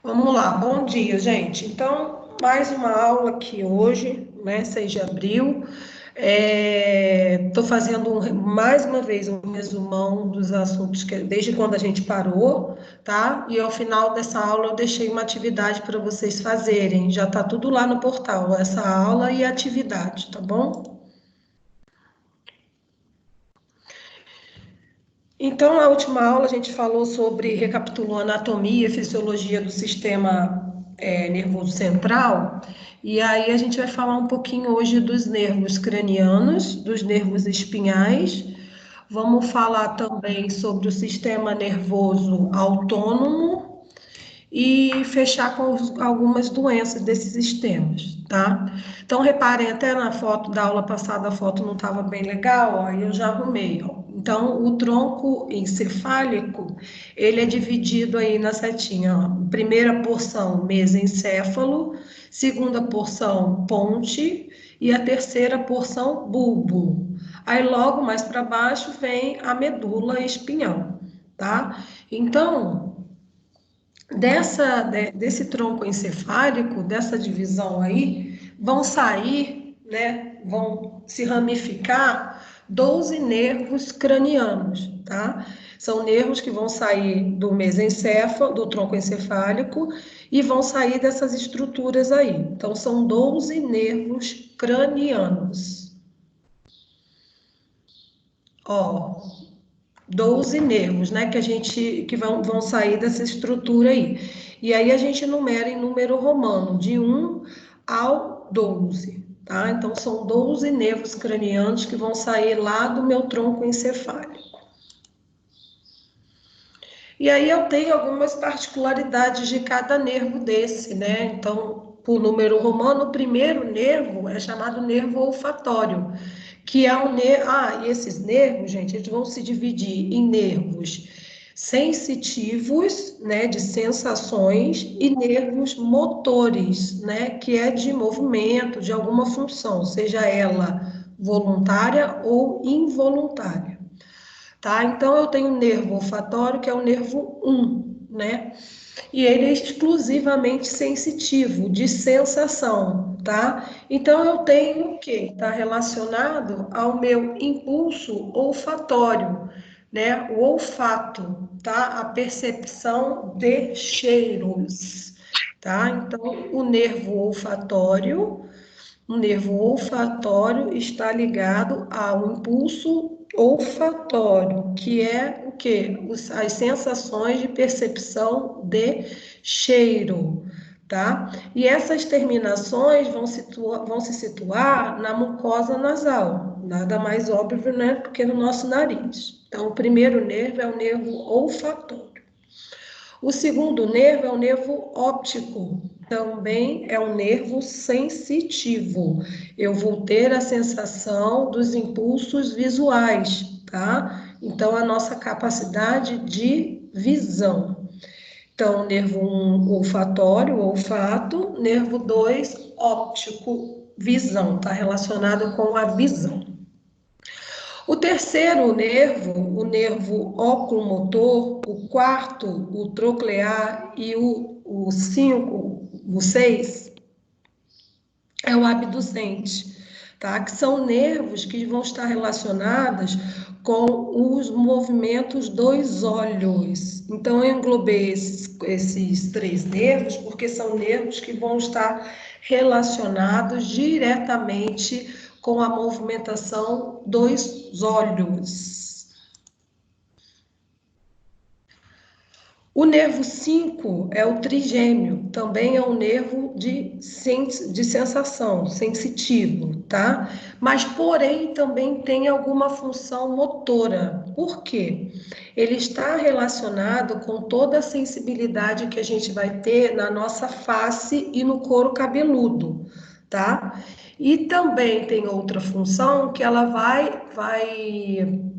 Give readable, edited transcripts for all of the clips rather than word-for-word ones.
Vamos lá, bom dia, gente. Então, mais uma aula aqui hoje, né, 6 de abril. Estou fazendo mais uma vez um resumão dos assuntos que desde quando a gente parou, tá? E ao final dessa aula eu deixei uma atividade para vocês fazerem. Já está tudo lá no portal, essa aula e a atividade, tá bom? Então, na última aula, a gente falou sobre, recapitulou a anatomia e fisiologia do sistema nervoso central, e aí a gente vai falar um pouquinho hoje dos nervos cranianos, dos nervos espinhais, vamos falar também sobre o sistema nervoso autônomo e fechar com algumas doenças desses sistemas, tá? Então, reparem, até na foto da aula passada, a foto não estava bem legal, ó, e eu já arrumei, ó. Então, o tronco encefálico, ele é dividido aí na setinha, ó. Primeira porção, mesencéfalo, segunda porção, ponte, e a terceira porção, bulbo. Aí, logo mais para baixo, vem a medula espinhal, tá? Então, desse tronco encefálico, dessa divisão aí, vão sair, né, vão se ramificar 12 nervos cranianos, tá? São nervos que vão sair do mesencéfalo, do tronco encefálico, e vão sair dessas estruturas aí. Então, são 12 nervos cranianos. Ó, 12 nervos, né, que vão sair dessa estrutura aí. E aí a gente numera em número romano, de 1 ao 12, tá? Então são 12 nervos cranianos que vão sair lá do meu tronco encefálico. E aí eu tenho algumas particularidades de cada nervo desse, né? Então, por número romano, o primeiro nervo é chamado nervo olfatório, que é o nervo. Ah, e esses nervos, gente, eles vão se dividir em nervos sensitivos, né, de sensações, e nervos motores, né, que é de movimento, de alguma função, seja ela voluntária ou involuntária. Tá? Então, eu tenho o nervo olfatório, que é o nervo 1, né? E ele é exclusivamente sensitivo, de sensação, tá? Então, eu tenho o quê? Está relacionado ao meu impulso olfatório, né? O olfato, tá? A percepção de cheiros, tá? Então, o nervo olfatório está ligado ao impulso olfatório, que é o quê? As sensações de percepção de cheiro, tá? E essas terminações vão se situar na mucosa nasal, nada mais óbvio, né, do que no nosso nariz. Então, o primeiro nervo é o nervo olfatório. O segundo nervo é o nervo óptico, também é um nervo sensitivo. Eu vou ter a sensação dos impulsos visuais, tá? Então, a nossa capacidade de visão. Então, nervo 1, olfatório, olfato, nervo 2, óptico, visão, tá relacionado com a visão. O terceiro nervo, o nervo oculomotor, o quarto, o troclear e o 5, o 6, é o abducente, tá? Que são nervos que vão estar relacionados com os movimentos dos olhos. Então, eu englobei esses três nervos porque são nervos que vão estar relacionados diretamente com a movimentação dos olhos. O nervo 5 é o trigêmeo, também é um nervo de sensação, sensitivo, tá? Mas, porém, também tem alguma função motora. Por quê? Ele está relacionado com toda a sensibilidade que a gente vai ter na nossa face e no couro cabeludo, tá? E também tem outra função que ela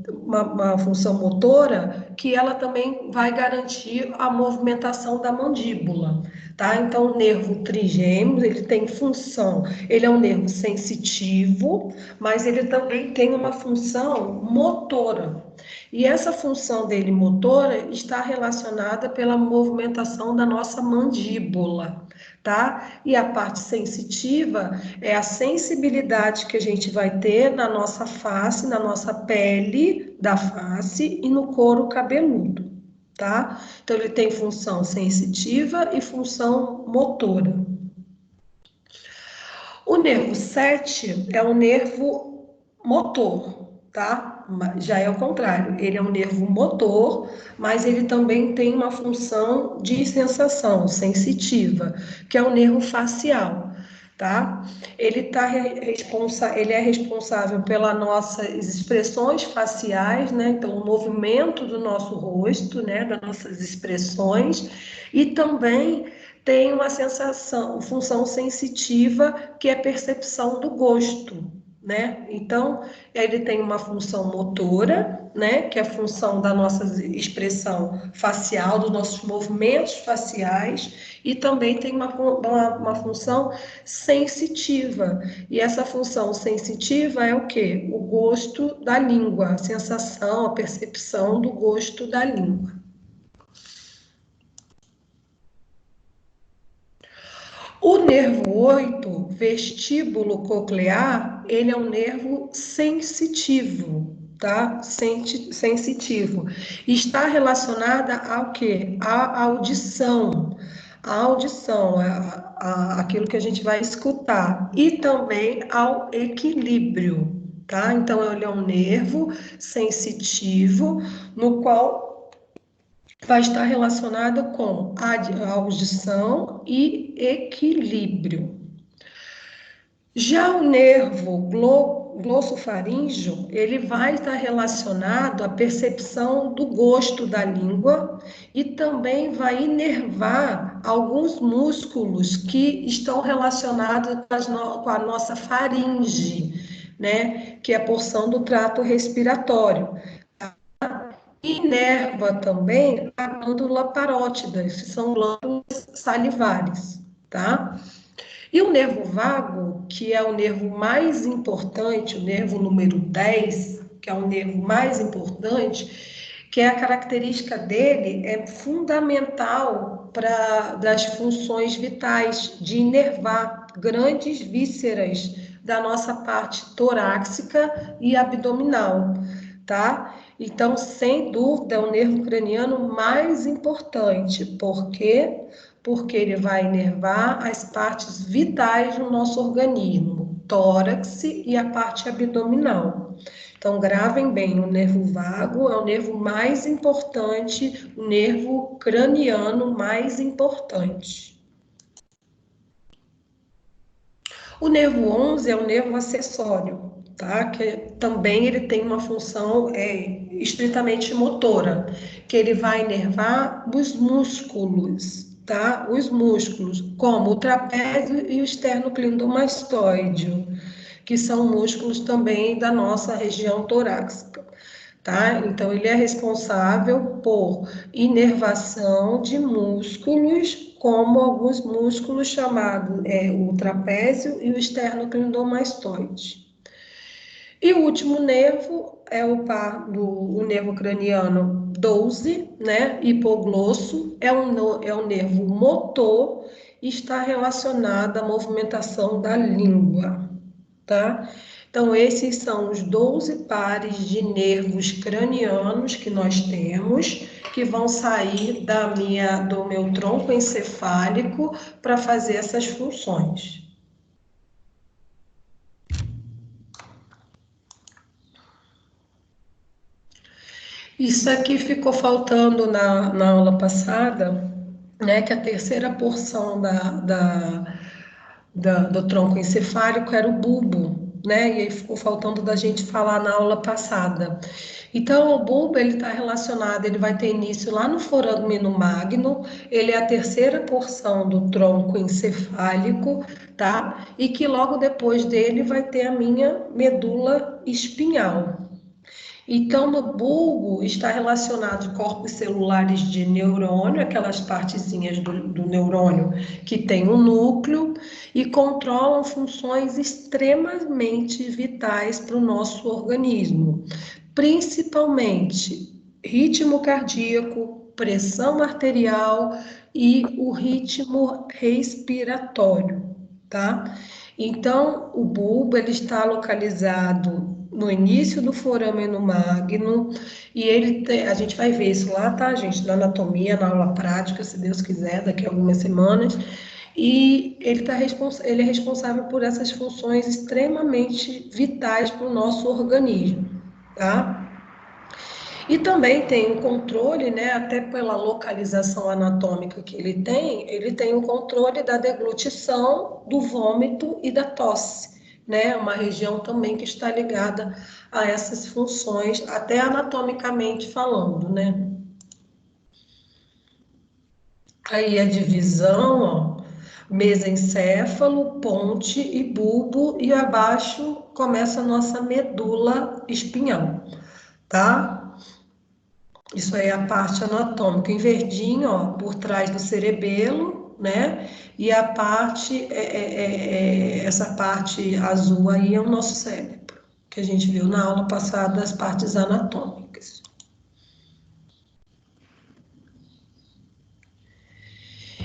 uma função motora, que ela também vai garantir a movimentação da mandíbula, tá? Então, o nervo trigêmeo, ele tem função, ele é um nervo sensitivo, mas ele também tem uma função motora. E essa função dele motora está relacionada pela movimentação da nossa mandíbula, tá? E a parte sensitiva é a sensibilidade que a gente vai ter na nossa face, na nossa pele da face e no couro cabeludo, tá? Então ele tem função sensitiva e função motora. O nervo 7 é o nervo motor, tá? Já é o contrário, ele é um nervo motor, mas ele também tem uma função de sensação sensitiva, que é o nervo facial, tá? Ele é responsável pelas nossas expressões faciais, né? Então, o movimento do nosso rosto, né? Das nossas expressões, e também tem uma função sensitiva, que é a percepção do gosto, né? Então, ele tem uma função motora, né? Que é a função da nossa expressão facial, dos nossos movimentos faciais, e também tem uma função sensitiva. E essa função sensitiva é o quê? O gosto da língua, a sensação, a percepção do gosto da língua. O nervo 8, vestíbulo coclear, ele é um nervo sensitivo, tá? Sensitivo. Está relacionada ao quê? À audição. A audição, aquilo que a gente vai escutar. E também ao equilíbrio, tá? Então, ele é um nervo sensitivo, no qual vai estar relacionada com a audição e equilíbrio. Já o nervo glossofaríngeo, ele vai estar relacionado à percepção do gosto da língua e também vai inervar alguns músculos que estão relacionados com a nossa faringe, né? Que é a porção do trato respiratório. Inerva também a glândula parótida, que são glândulas salivares, tá? E o nervo vago, que é o nervo mais importante, o nervo número 10, que é o nervo mais importante, que é a característica dele é fundamental para das funções vitais, de inervar grandes vísceras da nossa parte torácica e abdominal, tá? Então, sem dúvida, é o nervo craniano mais importante. Por quê? Porque ele vai inervar as partes vitais do nosso organismo, tórax e a parte abdominal. Então, gravem bem, o nervo vago é o nervo mais importante, o nervo craniano mais importante. O nervo 11 é o nervo acessório, tá? Que também ele tem uma função estritamente motora, que ele vai inervar os músculos, tá? Os músculos, como o trapézio e o esternocleidomastoide, que são músculos também da nossa região torácica. Tá? Então, ele é responsável por inervação de músculos, como alguns músculos chamados o trapézio e o esternocleidomastoide. E o último nervo é o nervo craniano 12, né? Hipoglosso, é um nervo motor e está relacionado à movimentação da língua, tá? Então, esses são os 12 pares de nervos cranianos que nós temos, que vão sair do meu tronco encefálico para fazer essas funções. Isso aqui ficou faltando na aula passada, né? Que a terceira porção do tronco encefálico era o bulbo, né? E aí ficou faltando da gente falar na aula passada. Então, o bulbo, ele está relacionado, ele vai ter início lá no foramino magno, ele é a terceira porção do tronco encefálico, tá? E que logo depois dele vai ter a minha medula espinhal. Então, no bulbo está relacionado corpos celulares de neurônio, aquelas partezinhas do neurônio que tem um núcleo e controlam funções extremamente vitais para o nosso organismo, principalmente ritmo cardíaco, pressão arterial e o ritmo respiratório, tá? Então, o bulbo ele está localizado no início do foramen magno e a gente vai ver isso lá, tá, gente, na anatomia, na aula prática, se Deus quiser, daqui a algumas semanas. E ele é responsável por essas funções extremamente vitais para o nosso organismo, tá? E também tem o controle, né, até pela localização anatômica que ele tem o controle da deglutição, do vômito e da tosse, né, uma região também que está ligada a essas funções, até anatomicamente falando, né. Aí a divisão, ó, mesencéfalo, ponte e bulbo, e abaixo começa a nossa medula espinhal, tá? Isso aí é a parte anatômica, em verdinho, ó, por trás do cerebelo, né? E a parte, essa parte azul aí é o nosso cérebro, que a gente viu na aula passada, as partes anatômicas.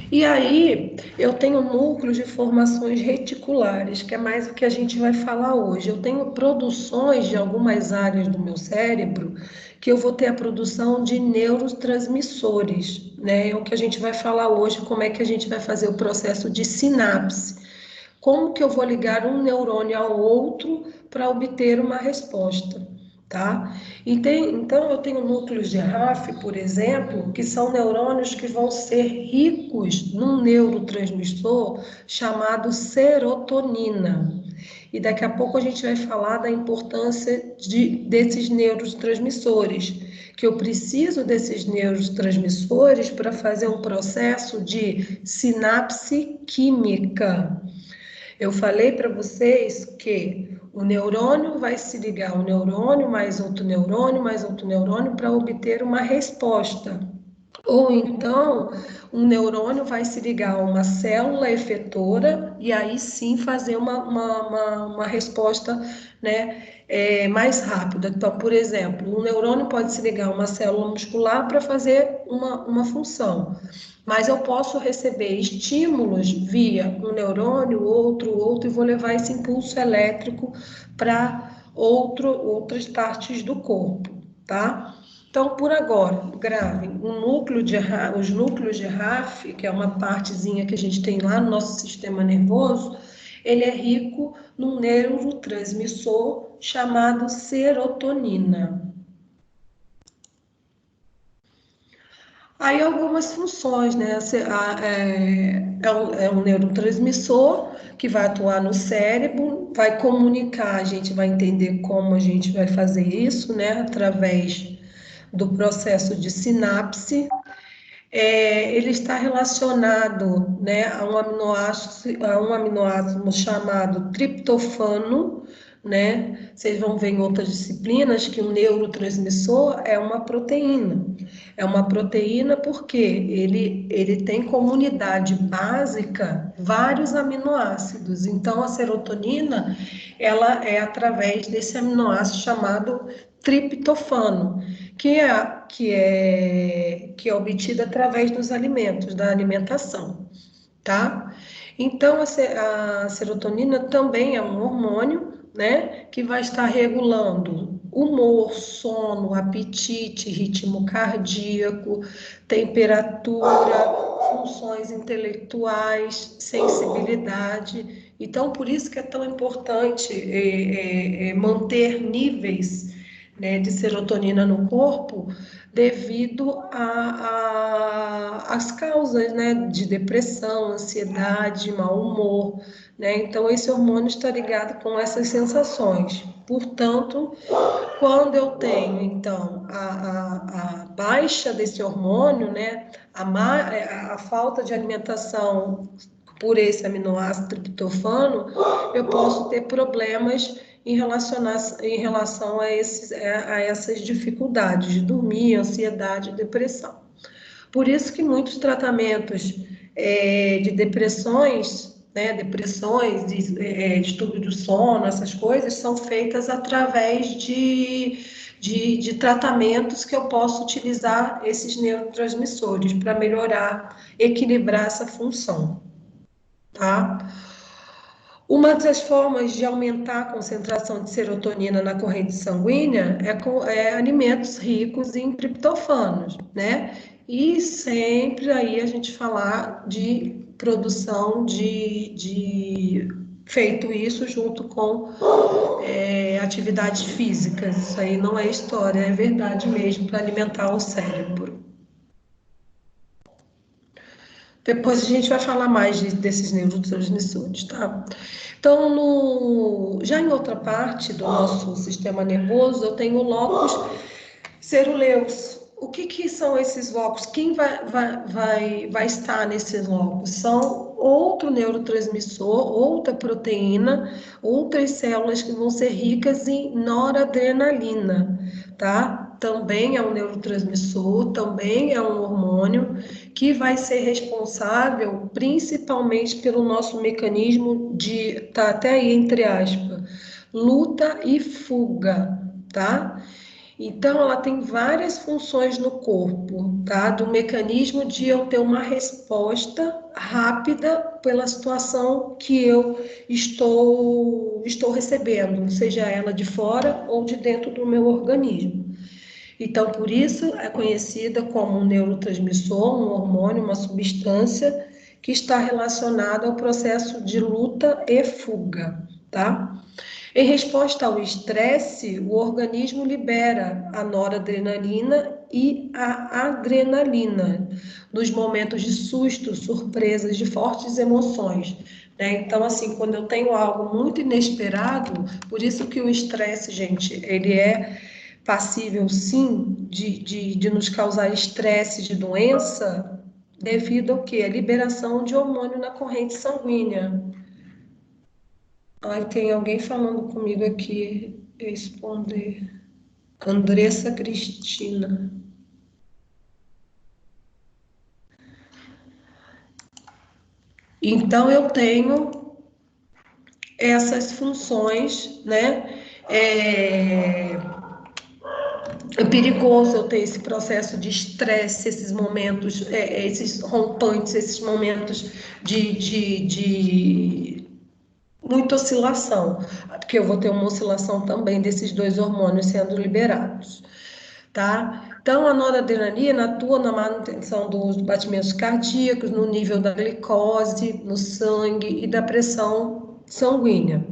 E aí, eu tenho núcleos de formações reticulares, que é mais o que a gente vai falar hoje. Eu tenho produções de algumas áreas do meu cérebro que eu vou ter a produção de neurotransmissores, né? É o que a gente vai falar hoje, como é que a gente vai fazer o processo de sinapse. Como que eu vou ligar um neurônio ao outro para obter uma resposta, tá? Então, eu tenho núcleos de RAF, por exemplo, que são neurônios que vão ser ricos num neurotransmissor chamado serotonina. E daqui a pouco a gente vai falar da importância desses neurotransmissores, que eu preciso desses neurotransmissores para fazer um processo de sinapse química. Eu falei para vocês que o neurônio vai se ligar ao neurônio, mais outro neurônio, para obter uma resposta. Ou então, um neurônio vai se ligar a uma célula efetora e aí sim fazer uma resposta, né, mais rápida. Então, por exemplo, um neurônio pode se ligar a uma célula muscular para fazer uma função, mas eu posso receber estímulos via um neurônio, outro, e vou levar esse impulso elétrico para outras partes do corpo, tá? Então, por agora, gravem os núcleos de RAF, que é uma partezinha que a gente tem lá no nosso sistema nervoso, ele é rico num neurotransmissor chamado serotonina. Aí algumas funções, né? É um neurotransmissor que vai atuar no cérebro, vai comunicar, a gente vai entender como a gente vai fazer isso, né? Através do processo de sinapse. Ele está relacionado, né, a um aminoácido chamado triptofano, né? Vocês vão ver em outras disciplinas que o neurotransmissor é uma proteína. É uma proteína porque ele tem como unidade básica vários aminoácidos. Então, a serotonina, ela é através desse aminoácido chamado triptofano, que é obtida através dos alimentos, da alimentação, tá? Então, a serotonina também é um hormônio, né, que vai estar regulando humor, sono, apetite, ritmo cardíaco, temperatura, funções intelectuais, sensibilidade. Então, por isso que é tão importante manter níveis, né, de serotonina no corpo, devido às causas, né, de depressão, ansiedade, mau humor, né? Então, esse hormônio está ligado com essas sensações. Portanto, quando eu tenho, então, a baixa desse hormônio, né? A falta de alimentação por esse aminoácido triptofano, eu posso ter problemas em relação a essas dificuldades de dormir, ansiedade e depressão. Por isso que muitos tratamentos de depressões, né, distúrbio do sono, essas coisas, são feitas através de tratamentos que eu posso utilizar esses neurotransmissores para melhorar, equilibrar essa função, tá? Uma das formas de aumentar a concentração de serotonina na corrente sanguínea é alimentos ricos em triptofanos, né? E sempre aí a gente falar de produção feito isso junto com atividades físicas. Isso aí não é história, é verdade mesmo para alimentar o cérebro. Depois a gente vai falar mais desses neurotransmissores, tá? Então, já em outra parte do nosso sistema nervoso, eu tenho o locus ceruleus. O que são esses locos? Quem vai estar nesses locos? São outro neurotransmissor, outra proteína, outras células que vão ser ricas em noradrenalina, tá? Também é um neurotransmissor, também é um hormônio que vai ser responsável principalmente pelo nosso mecanismo tá até aí entre aspas, luta e fuga, tá? Então, ela tem várias funções no corpo, tá? Do mecanismo de eu ter uma resposta rápida pela situação que eu estou recebendo, seja ela de fora ou de dentro do meu organismo. Então, por isso é conhecida como um neurotransmissor, um hormônio, uma substância que está relacionada ao processo de luta e fuga, tá? Em resposta ao estresse, o organismo libera a noradrenalina e a adrenalina nos momentos de susto, surpresas, de fortes emoções, né? Então, assim, quando eu tenho algo muito inesperado, por isso que o estresse, gente, ele é passível, sim, de nos causar estresse de doença, devido ao quê? A liberação de hormônio na corrente sanguínea. Ai, tem alguém falando comigo aqui, responder. Andressa Cristina. Então, eu tenho essas funções, né? É perigoso eu ter esse processo de estresse, esses momentos, esses rompantes, esses momentos de muita oscilação, porque eu vou ter uma oscilação também desses dois hormônios sendo liberados, tá? Então, a noradrenalina atua na manutenção dos batimentos cardíacos, no nível da glicose no sangue e da pressão sanguínea.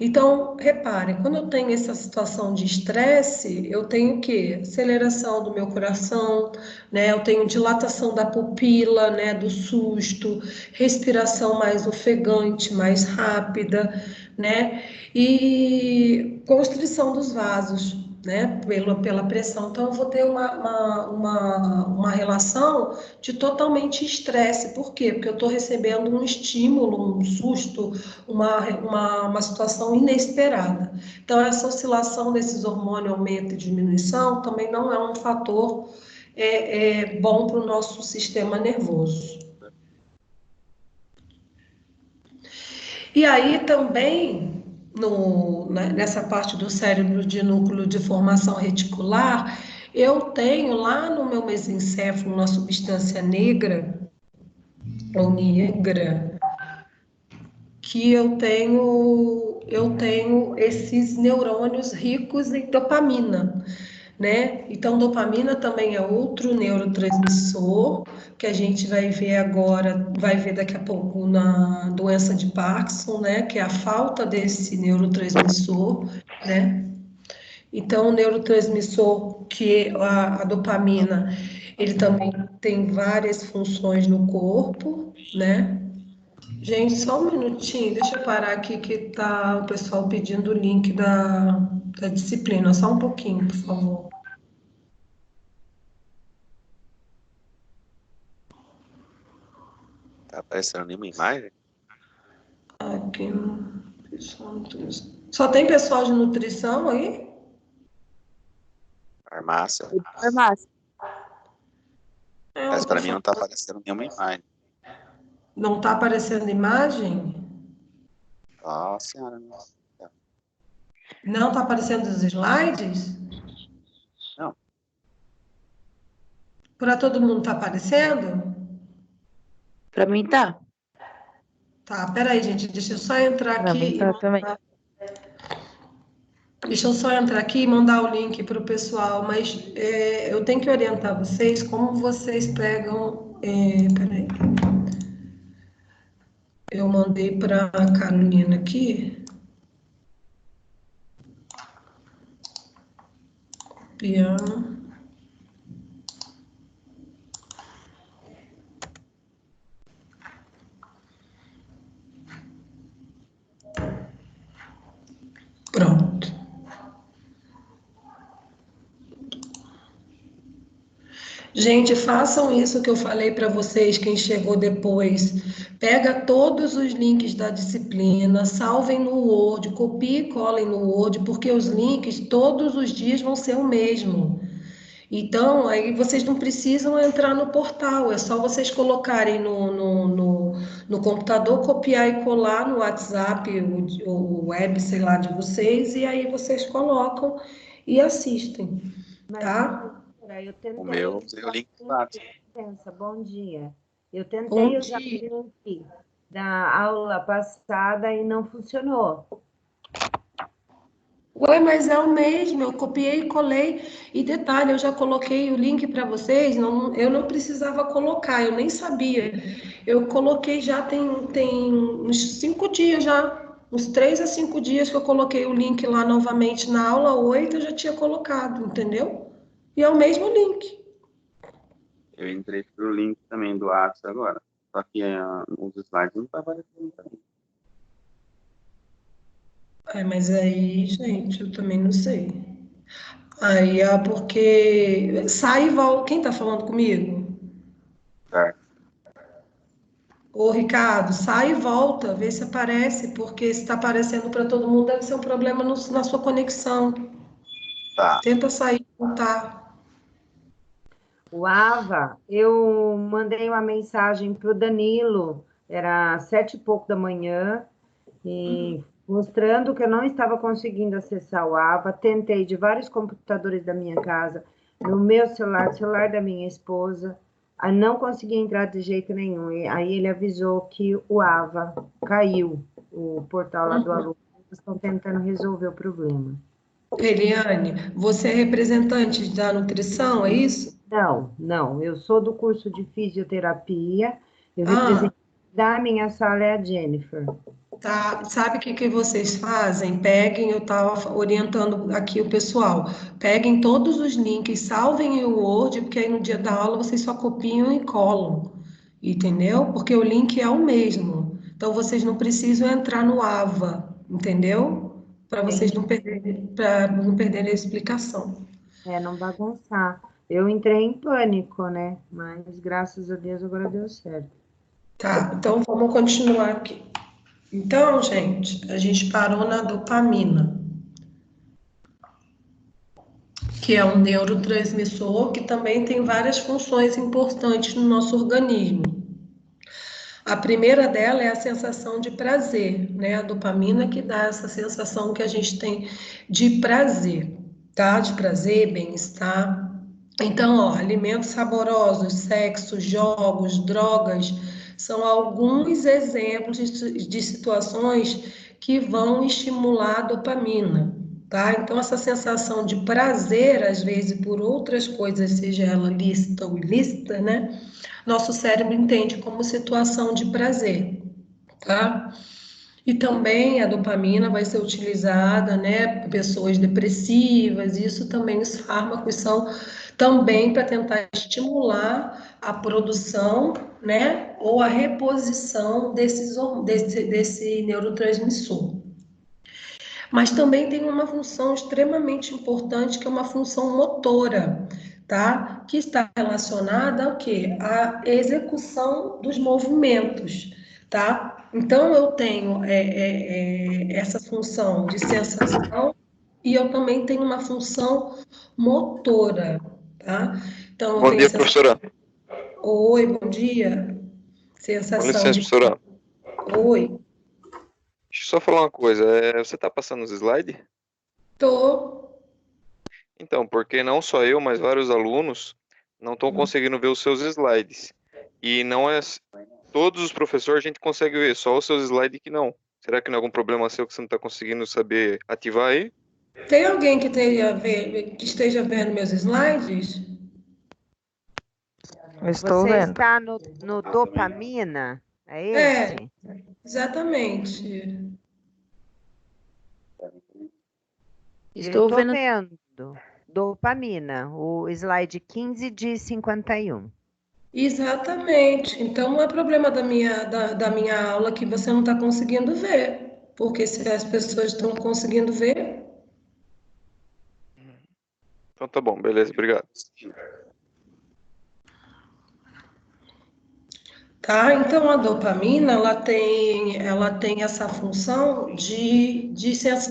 Então, reparem, quando eu tenho essa situação de estresse, eu tenho o quê? Aceleração do meu coração, né? Eu tenho dilatação da pupila, né? Do susto, respiração mais ofegante, mais rápida, né? E constrição dos vasos, né? Pela pressão. Então, eu vou ter uma relação de totalmente estresse. Por quê? Porque eu estou recebendo um estímulo, um susto, uma situação inesperada. Então, essa oscilação desses hormônios, aumento e diminuição, também não é um fator bom para o nosso sistema nervoso. E aí também, nessa parte do cérebro de núcleo de formação reticular, eu tenho lá no meu mesencéfalo uma substância negra, ou negra, que eu tenho esses neurônios ricos em dopamina, né? Então, dopamina também é outro neurotransmissor que a gente vai ver agora, vai ver daqui a pouco na doença de Parkinson, né? Que é a falta desse neurotransmissor, né? Então, o neurotransmissor que a dopamina, ele também tem várias funções no corpo, né? Gente, só um minutinho, deixa eu parar aqui que tá o pessoal pedindo o link da disciplina. Só um pouquinho, por favor. Tá aparecendo nenhuma imagem? Aqui no pessoal nutrição. Só tem pessoal de nutrição aí? Farmácia. Farmácia. É, Mas eu tô pra mim não falando. tá aparecendo nenhuma imagem. Não tá aparecendo imagem? Nossa senhora, Não tá aparecendo os slides? não. Para todo mundo tá aparecendo? Pra mim tá. Tá, peraí, gente, deixa eu só entrar Pra mim aqui tá também. deixa eu só entrar aqui e mandar o link para o pessoal, mas eu tenho que orientar vocês como vocês pegam. Peraí, eu mandei para a Carolina aqui, piano. Pronto. Gente, façam isso que eu falei para vocês, quem chegou depois. Pega todos os links da disciplina, salvem no Word, copie e colhem no Word, porque os links todos os dias vão ser o mesmo. Então, aí vocês não precisam entrar no portal, é só vocês colocarem no computador, copiar e colar no WhatsApp, o web, sei lá, de vocês, e aí vocês colocam e assistem, Mas, tá? professora, eu O tentei meu, usei o link do WhatsApp. licença, bom dia. Eu Bom tentei usar o dia. link da aula passada e não funcionou. Ué, mas é o mesmo, eu copiei e colei. E detalhe, eu já coloquei o link para vocês, eu não precisava colocar, eu nem sabia. Eu coloquei já tem uns 5 dias já, uns 3 a 5 dias que eu coloquei o link lá novamente na aula 8, eu já tinha colocado, entendeu? E é o mesmo link. Eu entrei pro link também do WhatsApp agora. Só que os slides não tá aparecendo também. Mas aí, gente, eu também não sei. Aí é porque sai e volta. Quem tá falando comigo? Certo. Ô, Ricardo, sai e volta, vê se aparece, porque se está aparecendo para todo mundo, deve ser um problema na sua conexão. Tá. Tenta sair e voltar. O Ava, eu mandei uma mensagem para o Danilo, era 7 e pouco da manhã, e mostrando que eu não estava conseguindo acessar o Ava. Tentei de vários computadores da minha casa, no meu celular, celular da minha esposa, não consegui entrar de jeito nenhum. E aí ele avisou que o Ava caiu, o portal lá do aluno. Eles estão tentando resolver o problema. Eliane, você é representante da nutrição, é isso? Não, não, eu sou do curso de fisioterapia, eu Ah, represento da minha sala é a Jennifer. tá. Sabe o que que vocês fazem? Peguem, eu estava orientando aqui o pessoal. Peguem todos os links, salvem em Word, porque aí no dia da aula vocês só copiam e colam, entendeu? Porque o link é o mesmo. Então vocês não precisam entrar no AVA, entendeu? Entendi. Para não perderem a explicação. É, não bagunçar. Eu entrei em pânico, né? Mas graças a Deus agora deu certo. Tá, então vamos continuar aqui. Então, gente, a gente parou na dopamina, que é um neurotransmissor que também tem várias funções importantes no nosso organismo. A primeira dela é a sensação de prazer, né? A dopamina que dá essa sensação que a gente tem de prazer, tá? De prazer, bem-estar. Então, ó, alimentos saborosos, sexo, jogos, drogas, são alguns exemplos de situações que vão estimular a dopamina, tá? Então, essa sensação de prazer, às vezes, por outras coisas, seja ela lícita ou ilícita, né? Nosso cérebro entende como situação de prazer, tá? E também a dopamina vai ser utilizada, né, por pessoas depressivas, isso também os fármacos são também para tentar estimular a produção, né, ou a reposição desse neurotransmissor. Mas também tem uma função extremamente importante, que é uma função motora, tá? Que está relacionada ao quê? À execução dos movimentos, tá? Então, eu tenho essa função de sensação e eu também tenho uma função motora, tá? Então, eu Bom tenho a dia, sensação... professora. Oi, bom dia. Com Sensação licença, de... professora. Oi, Deixa eu só falar uma coisa. Você está passando os slides? tô... Então, porque não só eu, mas vários alunos não estão conseguindo ver os seus slides. E não é todos os professores a gente consegue ver, só os seus slides que não. Será que não é algum problema seu que você não está conseguindo saber ativar aí? Tem alguém que esteja vendo meus slides? Eu estou Você vendo. está no dopamina? É É, esse? exatamente. Eu Estou estou vendo. vendo. Dopamina, o slide 15 de 51. Exatamente. Então não é problema da minha aula que você não está conseguindo ver. Porque se as pessoas estão conseguindo ver, Então tá bom, beleza, obrigado. tá? Então a dopamina ela tem essa função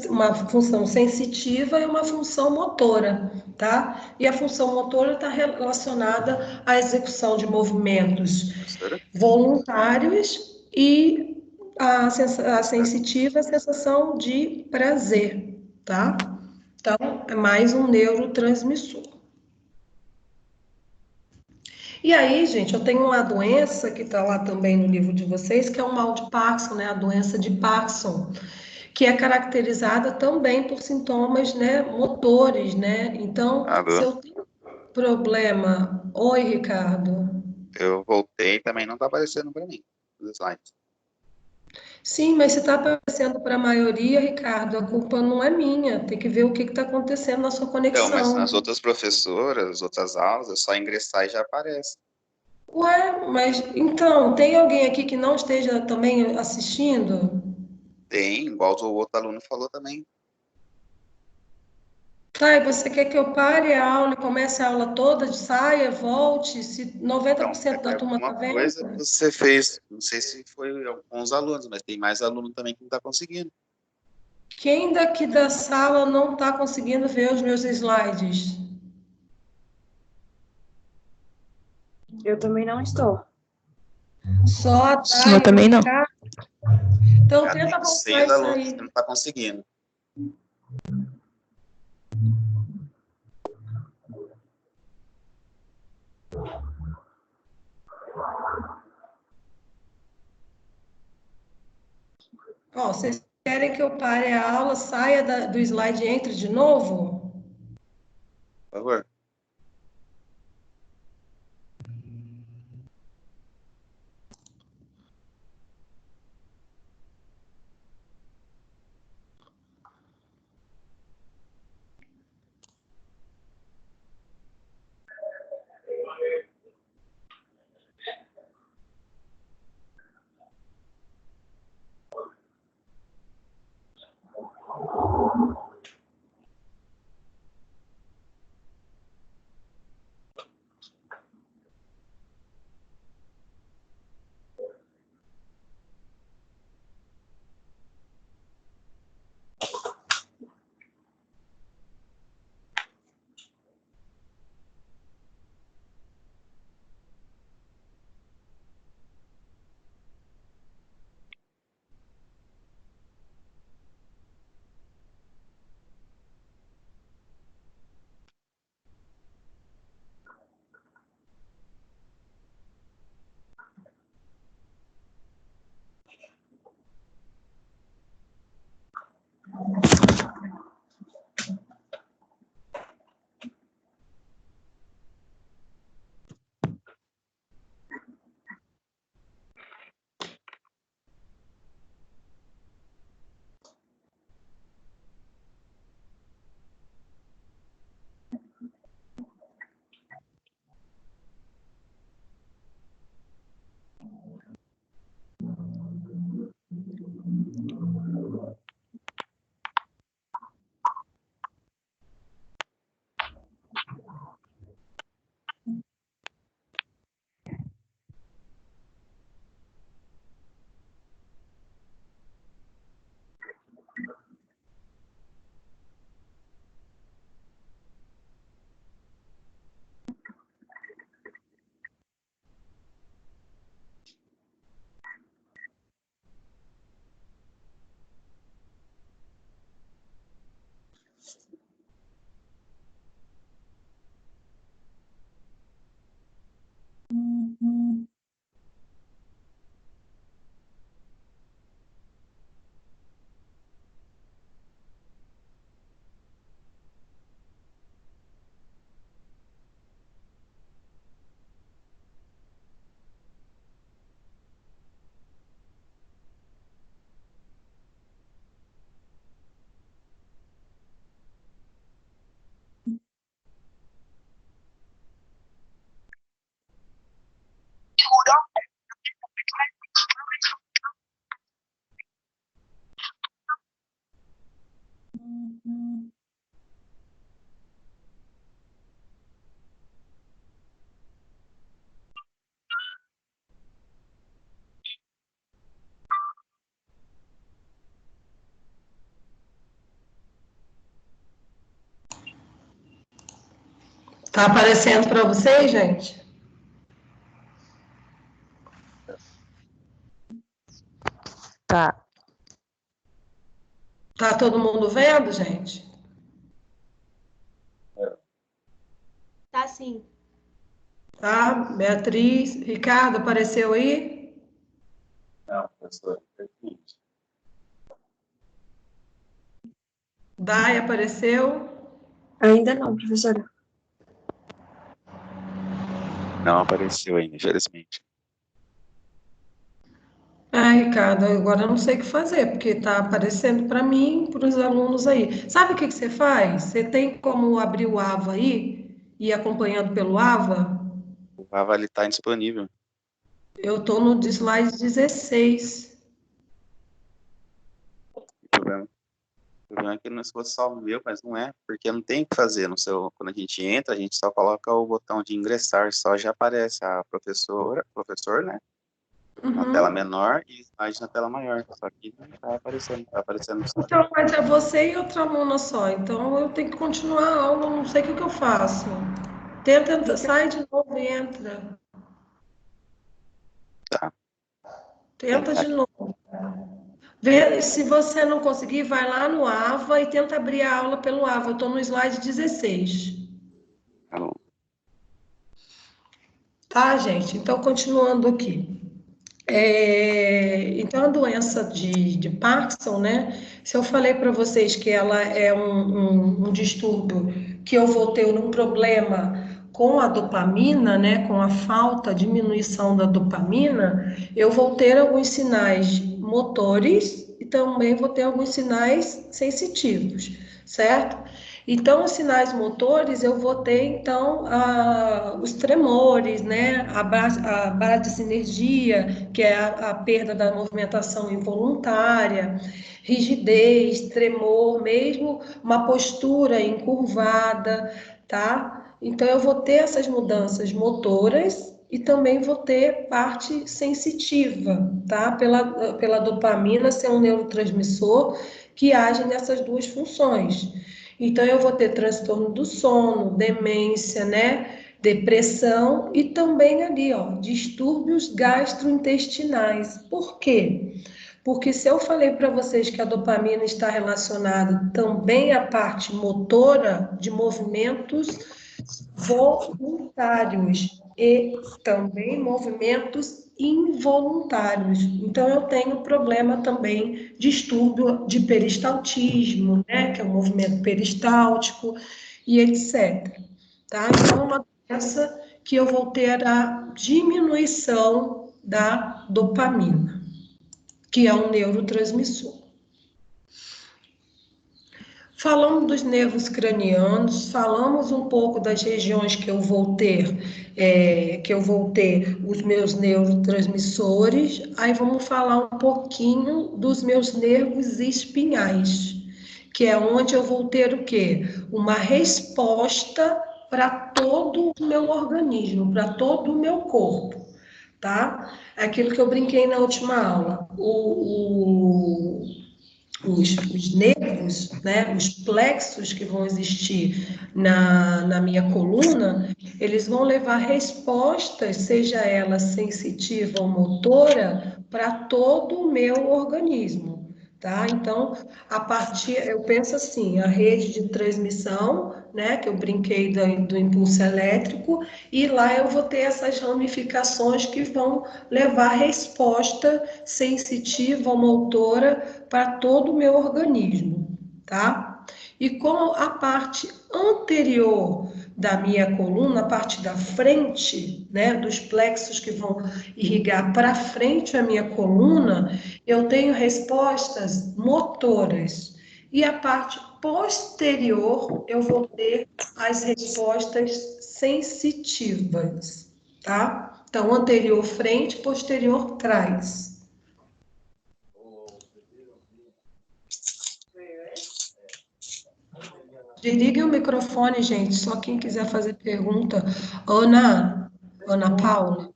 uma função sensitiva e uma função motora, tá? E a função motora está relacionada à execução de movimentos Professora? voluntários e a sensitiva, a sensação de prazer, tá? Então, é mais um neurotransmissor. E aí, gente, eu tenho uma doença que está lá também no livro de vocês, que é o mal de Parkinson, né? A doença de Parkinson, que é caracterizada também por sintomas, né, motores, né? Então, se Alô? eu tenho problema... Oi, Ricardo. Eu voltei e também não tá aparecendo para mim os slides. Sim, mas se está aparecendo para a maioria, Ricardo, a culpa não é minha. Tem que ver o que está acontecendo na sua Então, mas nas conexão. outras professoras, as outras aulas, é só ingressar e já aparece. Ué, mas então, tem alguém aqui que não esteja também assistindo? Tem, igual o outro aluno falou também. Tá, e você quer que eu pare a aula e comece a aula toda, saia, volte, se Então, 90% da é turma alguma tá vendo? coisa que você fez. Não sei se foi com os alunos, mas tem mais aluno também que não está conseguindo. Quem daqui da sala não está conseguindo ver os meus slides? Eu também não estou. Só a Thay, Eu também não. Ricardo. Então Já tenta tem voltar 6 isso alunos aí. que não está conseguindo. Ó, vocês querem que eu pare a aula, saia do slide e entre de novo? Por favor. Tá aparecendo para vocês, gente? Tá. Tá todo mundo vendo, gente? Tá sim. Tá? Beatriz, Ricardo, apareceu aí? Não, professor. Perfeito. Dai apareceu? Ainda não, professora. Não apareceu ainda, infelizmente. Ricardo, agora eu não sei o que fazer, porque tá aparecendo para mim, para os alunos aí. Sabe o que que você faz? Você tem como abrir o AVA aí e ir acompanhando pelo AVA? O Java ele está indisponível. Eu estou no slide 16. O problema é que se fosse só o meu, mas não é, porque não tem o que fazer no seu. Quando a gente entra, a gente só coloca o botão de ingressar, só já aparece a professor, né? Na tela Uhum. menor e slide na tela maior. Só que não tá aparecendo só. Então, mas é você e outra aluna só. Então, eu tenho que continuar a aula, não sei o que que eu faço. Tenta, sai de novo e entra. Tá. Tenta Tentar de aqui. novo. Vê, se você não conseguir, vai lá no AVA e tenta abrir a aula pelo AVA. Eu estou no slide 16. Tá bom. Tá, gente? Então, continuando aqui. Então, a doença de Parkinson, né? Se eu falei para vocês que ela é um distúrbio que eu vou ter um problema com a dopamina, né? Com a falta, diminuição da dopamina, eu vou ter alguns sinais motores e também vou ter alguns sinais sensitivos, certo? Então, os sinais motores, eu vou ter, então, os tremores, né? A bradicinergia, que é a perda da movimentação involuntária, rigidez, tremor, mesmo uma postura encurvada, tá? Então, eu vou ter essas mudanças motoras e também vou ter parte sensitiva, tá? Pela dopamina ser um neurotransmissor que age nessas duas funções. Então, eu vou ter transtorno do sono, demência, né? Depressão e também ali, ó, distúrbios gastrointestinais. Por quê? Porque se eu falei para vocês que a dopamina está relacionada também à parte motora de movimentos voluntários e também movimentos involuntários. Então, eu tenho problema também, distúrbio de peristaltismo, né, que é o movimento peristáltico e etc. Tá? Então, é uma doença que eu vou ter a diminuição da dopamina, que é um neurotransmissor. Falamos dos nervos cranianos, falamos um pouco das regiões que eu vou ter, os meus neurotransmissores. Aí vamos falar um pouquinho dos meus nervos espinhais, que é onde eu vou ter o quê? Uma resposta para todo o meu organismo, para todo o meu corpo, tá? Aquilo que eu brinquei na última aula. Os nervos, né, os plexos que vão existir na minha coluna, eles vão levar respostas, seja ela sensitiva ou motora, para todo o meu organismo, tá? Então, eu penso assim, a rede de transmissão, né, que eu brinquei do impulso elétrico, e lá eu vou ter essas ramificações que vão levar resposta sensitiva ou motora para todo o meu organismo, tá? E com a parte anterior da minha coluna, a parte da frente, né, dos plexos que vão irrigar para frente a minha coluna, eu tenho respostas motoras. E a parte posterior, eu vou ter as respostas sensitivas, tá? Então, anterior frente, posterior trás. Desliguem o microfone, gente, só quem quiser fazer pergunta. Ana Paula.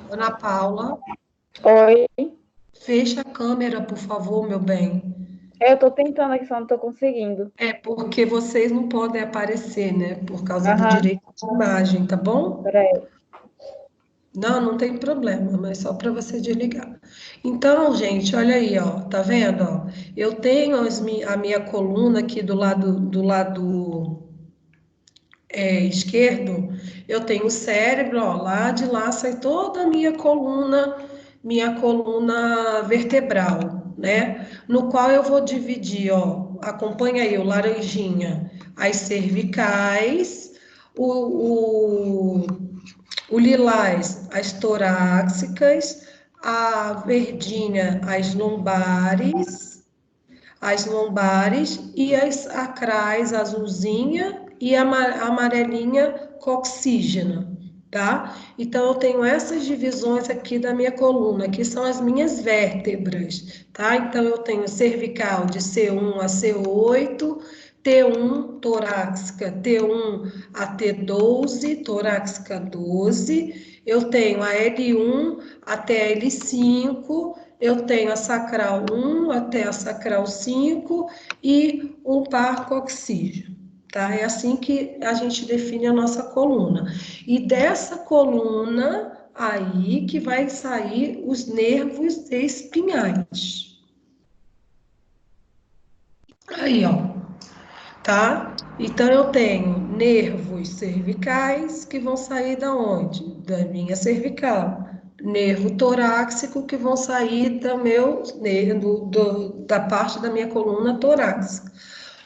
Ana Paula, Oi. fecha a câmera, por favor, meu bem. Eu tô tentando aqui, só não tô conseguindo. É porque vocês não podem aparecer, né? Por causa do Aham, direito de imagem, tá bom? peraí. Não, não tem problema, mas só para você desligar. Então, gente, olha aí, ó, tá vendo, ó? Eu tenho a minha coluna aqui do lado esquerdo, eu tenho o cérebro, ó, lá de lá sai toda a minha coluna vertebral, né? No qual eu vou dividir, ó, acompanha aí o laranjinha, as cervicais, o, o lilás, as torácicas, a verdinha, as lombares e as sacrais azulzinha e a amarelinha coxígena, tá? Então eu tenho essas divisões aqui da minha coluna, que são as minhas vértebras, tá? Então eu tenho cervical de C1 a C8, T1 torácica, T1 a T12, torácica 12. Eu tenho a L1 até a L5, eu tenho a sacral 1 até a sacral 5 e um par coxígeno, tá? É assim que a gente define a nossa coluna. E dessa coluna aí que vai sair os nervos espinhais. Aí, ó, tá? Então eu tenho nervos cervicais que vão sair da onde? Da minha cervical. Nervo torácico que vão sair da parte da minha coluna torácica.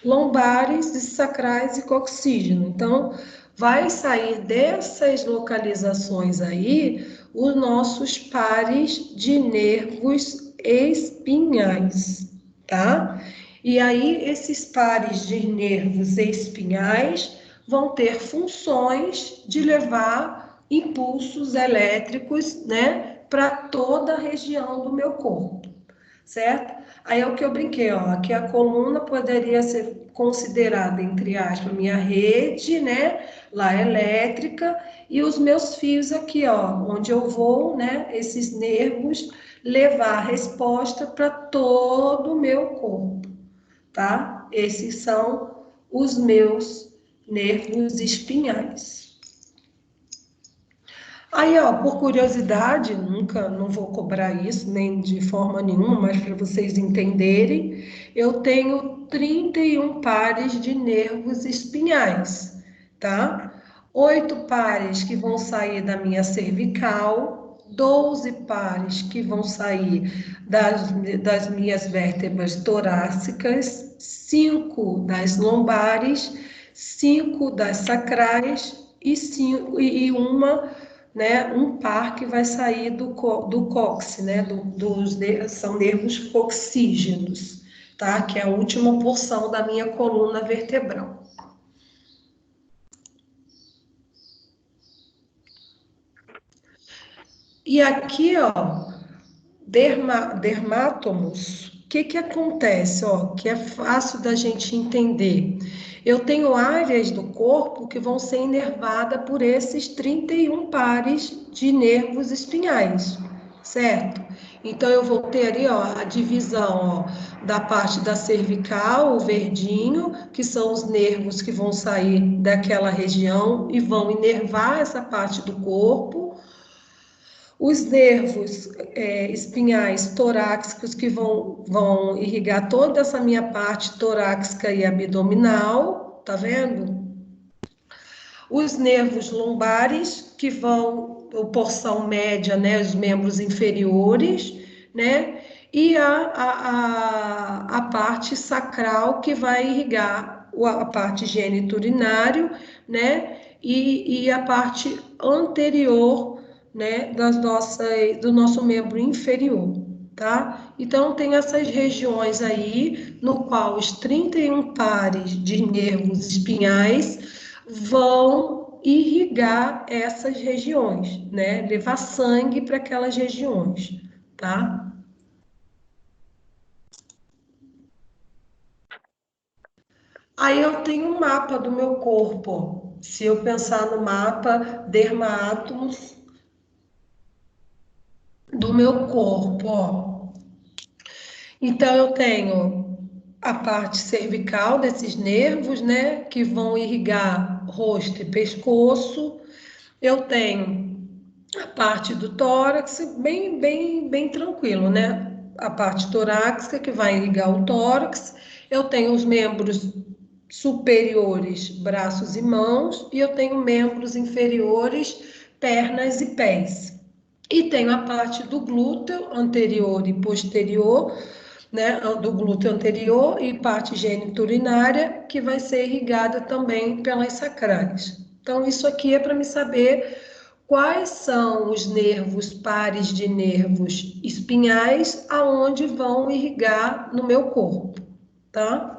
Lombares, e sacrais e coxígeno. Então, vai sair dessas localizações aí os nossos pares de nervos espinhais, tá? E aí, esses pares de nervos espinhais vão ter funções de levar impulsos elétricos, né, para toda a região do meu corpo, certo? Aí é o que eu brinquei, ó, que a coluna poderia ser considerada, entre aspas, minha rede, né, lá elétrica, e os meus fios aqui, ó, onde eu vou, né, esses nervos levar a resposta para todo o meu corpo, tá? Esses são os meus nervos espinhais. Aí, ó, por curiosidade, nunca, não vou cobrar isso, nem de forma nenhuma, mas para vocês entenderem, eu tenho 31 pares de nervos espinhais, tá? 8 pares que vão sair da minha cervical, 12 pares que vão sair das minhas vértebras torácicas, 5 das lombares, 5 das sacrais e uma, né, um par que vai sair do cóccix, né, são nervos coxígenos, tá? Que é a última porção da minha coluna vertebral. E aqui, ó, dermátomos, o que que acontece, ó, que é fácil da gente entender. Eu tenho áreas do corpo que vão ser inervadas por esses 31 pares de nervos espinhais, certo? Então eu vou ter ali, ó, a divisão, ó, da parte da cervical, o verdinho, que são os nervos que vão sair daquela região e vão inervar essa parte do corpo. Os nervos espinhais torácicos que vão irrigar toda essa minha parte torácica e abdominal, tá vendo? Os nervos lombares, que vão, a porção média, né, os membros inferiores, né? E a parte sacral, que vai irrigar a parte geniturinário, né? E a parte anterior, né, do nosso membro inferior, tá? Então, tem essas regiões aí, no qual os 31 pares de nervos espinhais vão irrigar essas regiões, né? Levar sangue para aquelas regiões, tá? Aí eu tenho um mapa do meu corpo. Se eu pensar no mapa dermátomos do meu corpo, ó. Então eu tenho a parte cervical desses nervos, né, que vão irrigar rosto e pescoço. Eu tenho a parte do tórax, bem tranquilo, né? A parte torácica que vai irrigar o tórax. Eu tenho os membros superiores, braços e mãos, e eu tenho membros inferiores, pernas e pés. E tenho a parte do glúteo anterior e posterior, né, do glúteo anterior e parte geniturinária, que vai ser irrigada também pelas sacrais. Então, isso aqui é para me saber quais são os nervos pares de nervos espinhais aonde vão irrigar no meu corpo, tá?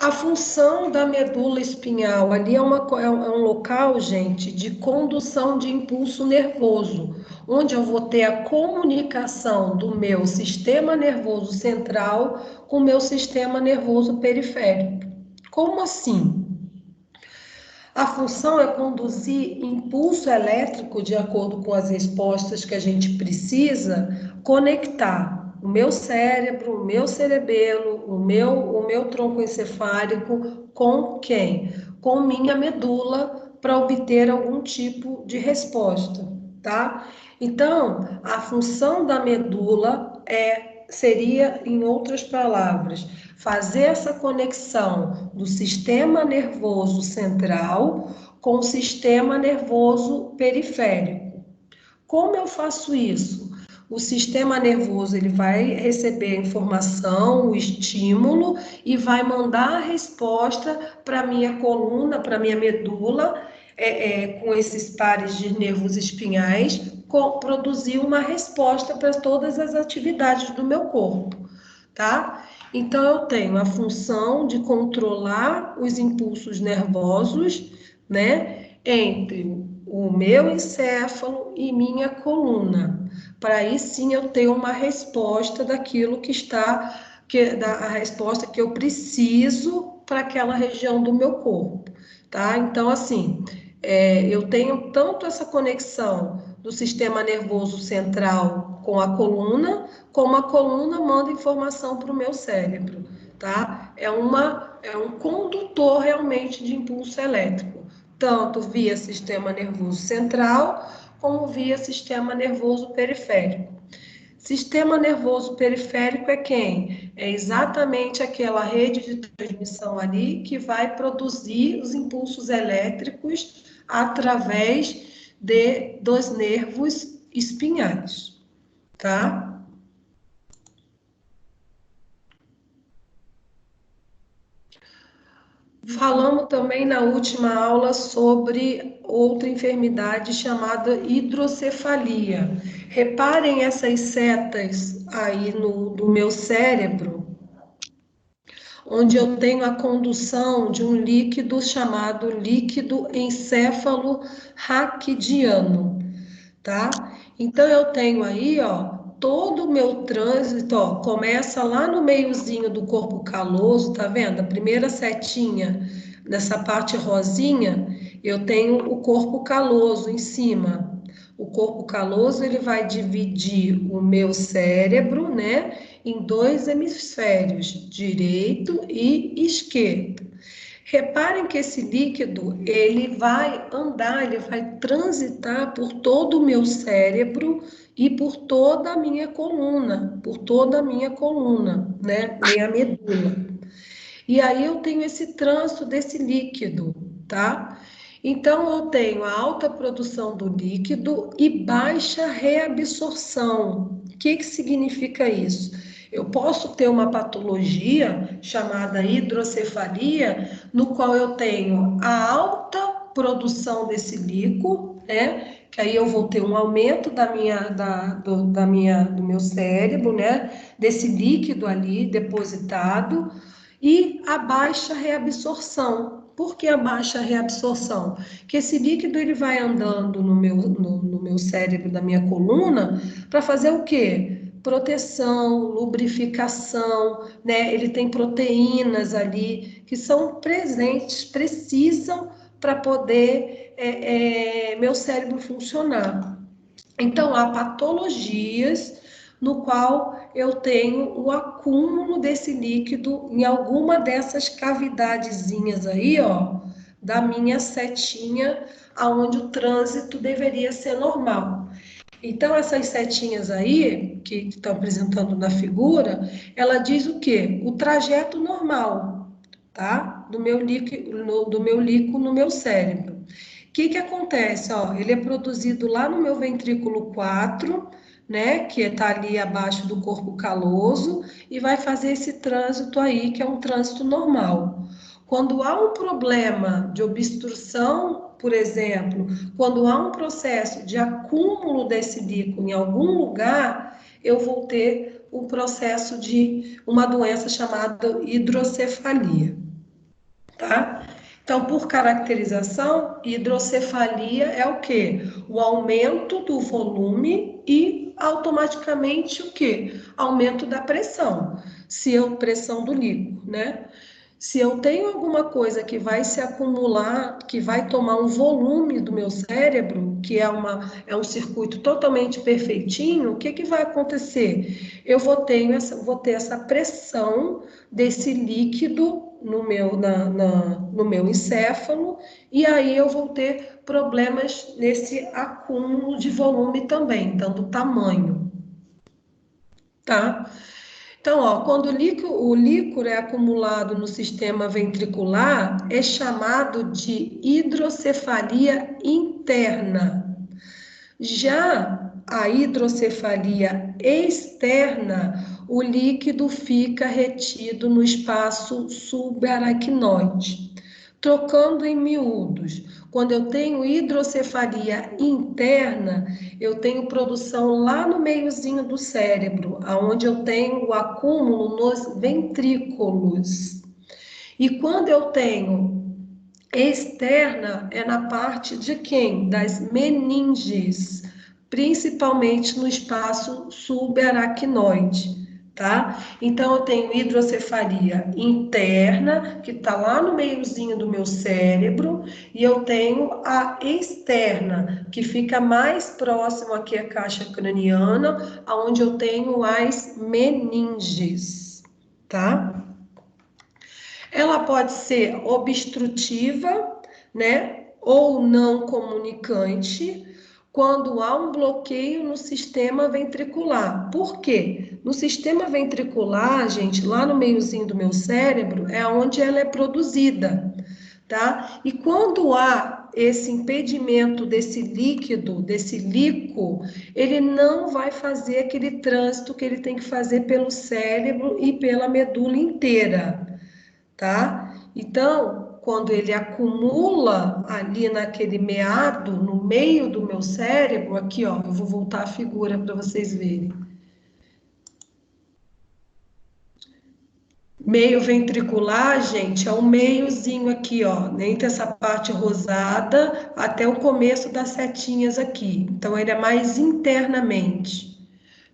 A função da medula espinhal ali é um local, gente, de condução de impulso nervoso, onde eu vou ter a comunicação do meu sistema nervoso central com o meu sistema nervoso periférico. Como assim? A função é conduzir impulso elétrico de acordo com as respostas que a gente precisa, conectar o meu cérebro, o meu cerebelo, o meu tronco encefálico com quem? Com minha medula para obter algum tipo de resposta, tá? Então, a função da medula seria, em outras palavras, fazer essa conexão do sistema nervoso central com o sistema nervoso periférico. Como eu faço isso? O sistema nervoso ele vai receber a informação, o estímulo e vai mandar a resposta para a minha coluna, para a minha medula, com esses pares de nervos espinhais, produzir uma resposta para todas as atividades do meu corpo, tá? Então, eu tenho a função de controlar os impulsos nervosos, né, entre o meu encéfalo e minha coluna, para aí sim eu ter uma resposta daquilo a resposta que eu preciso para aquela região do meu corpo, tá? Então, assim, eu tenho tanto essa conexão do sistema nervoso central com a coluna, como a coluna manda informação para o meu cérebro, tá? É um condutor realmente de impulso elétrico, tanto via sistema nervoso central, como via sistema nervoso periférico. Sistema nervoso periférico é quem? É exatamente aquela rede de transmissão ali que vai produzir os impulsos elétricos através dos nervos espinhais, tá? Falamos também na última aula sobre outra enfermidade chamada hidrocefalia. Reparem essas setas aí no meu cérebro, onde eu tenho a condução de um líquido chamado líquido encéfalo-raquidiano, tá? Então, eu tenho aí, ó, todo o meu trânsito, ó, começa lá no meiozinho do corpo caloso, tá vendo? A primeira setinha, nessa parte rosinha, eu tenho o corpo caloso em cima. O corpo caloso, ele vai dividir o meu cérebro, né, em dois hemisférios, direito e esquerdo. Reparem que esse líquido, ele vai andar, ele vai transitar por todo o meu cérebro e por toda a minha coluna, né? Minha medula. E aí eu tenho esse trânsito desse líquido, tá? Então eu tenho a alta produção do líquido e baixa reabsorção. O que significa isso? Eu posso ter uma patologia chamada hidrocefalia, no qual eu tenho a alta produção desse líquido, né? Que aí eu vou ter um aumento do meu cérebro, né? Desse líquido ali depositado e a baixa reabsorção. Por que a baixa reabsorção? Que esse líquido ele vai andando no meu cérebro, da minha coluna, para fazer o quê? Proteção, lubrificação, né? Ele tem proteínas ali que são presentes, precisam para poder meu cérebro funcionar. Então, há patologias no qual eu tenho o acúmulo desse líquido em alguma dessas cavidadezinhas aí, ó, da minha setinha, aonde o trânsito deveria ser normal. Então, essas setinhas aí, que estão apresentando na figura, ela diz o quê? O trajeto normal, tá? Do meu líquido no meu cérebro. O que que acontece? Ó, ele é produzido lá no meu ventrículo 4, né? Que está ali abaixo do corpo caloso, e vai fazer esse trânsito aí, que é um trânsito normal. Quando há um problema de obstrução, por exemplo, quando há um processo de acúmulo desse líquido em algum lugar, eu vou ter um processo de uma doença chamada hidrocefalia, tá? Então, por caracterização, hidrocefalia é o quê? O aumento do volume e automaticamente o quê? Aumento da pressão. Se eu pressão do líquido, né? Se eu tenho alguma coisa que vai se acumular, que vai tomar um volume do meu cérebro, que é um circuito totalmente perfeitinho, o que, que vai acontecer? Eu vou ter essa pressão desse líquido no meu encéfalo, e aí eu vou ter problemas nesse acúmulo de volume também, dando tamanho, tá? Então, ó, quando o líquor é acumulado no sistema ventricular, é chamado de hidrocefalia interna. Já a hidrocefalia externa, o líquido fica retido no espaço subaracnoide. Trocando em miúdos, quando eu tenho hidrocefalia interna, eu tenho produção lá no meiozinho do cérebro, onde eu tenho o acúmulo nos ventrículos. E quando eu tenho externa, é na parte de quem? Das meninges, principalmente no espaço subaracnoide, tá? Então, eu tenho hidrocefalia interna, que está lá no meiozinho do meu cérebro, e eu tenho a externa, que fica mais próximo aqui à caixa craniana, onde eu tenho as meninges, tá? Ela pode ser obstrutiva, né, ou não comunicante, quando há um bloqueio no sistema ventricular. Por quê? No sistema ventricular, gente, lá no meiozinho do meu cérebro, é onde ela é produzida, tá? E quando há esse impedimento desse líquido, desse líquido, ele não vai fazer aquele trânsito que ele tem que fazer pelo cérebro e pela medula inteira, tá? Então, quando ele acumula ali naquele meado, no meio do meu cérebro, aqui, ó, eu vou voltar a figura para vocês verem. Meio ventricular, gente, é o meiozinho aqui, ó, entre essa parte rosada até o começo das setinhas aqui. Então, ele é mais internamente,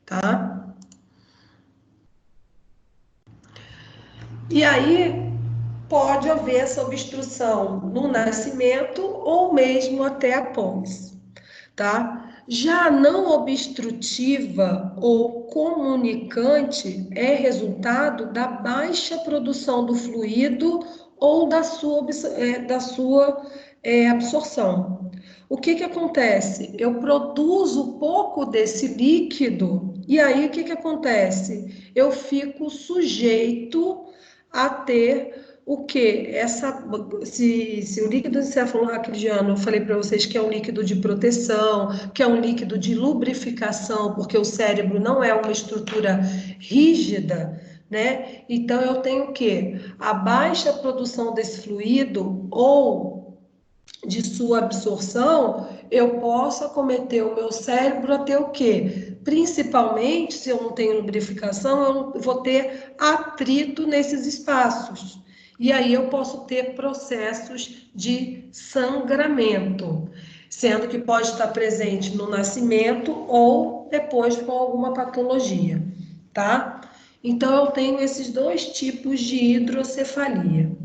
tá? E aí, pode haver essa obstrução no nascimento ou mesmo até após, tá? Já a não obstrutiva ou comunicante é resultado da baixa produção do fluido ou da sua absorção. O que que acontece? Eu produzo pouco desse líquido e aí o que que acontece? Eu fico sujeito a ter o que? Se o líquido encefalorraquidiano, eu falei para vocês que é um líquido de proteção, que é um líquido de lubrificação, porque o cérebro não é uma estrutura rígida, né? Então eu tenho o quê? A baixa produção desse fluido ou de sua absorção, eu posso acometer o meu cérebro a ter o quê? Principalmente, se eu não tenho lubrificação, eu vou ter atrito nesses espaços. E aí eu posso ter processos de sangramento, sendo que pode estar presente no nascimento ou depois com alguma patologia, tá? Então, eu tenho esses dois tipos de hidrocefalia.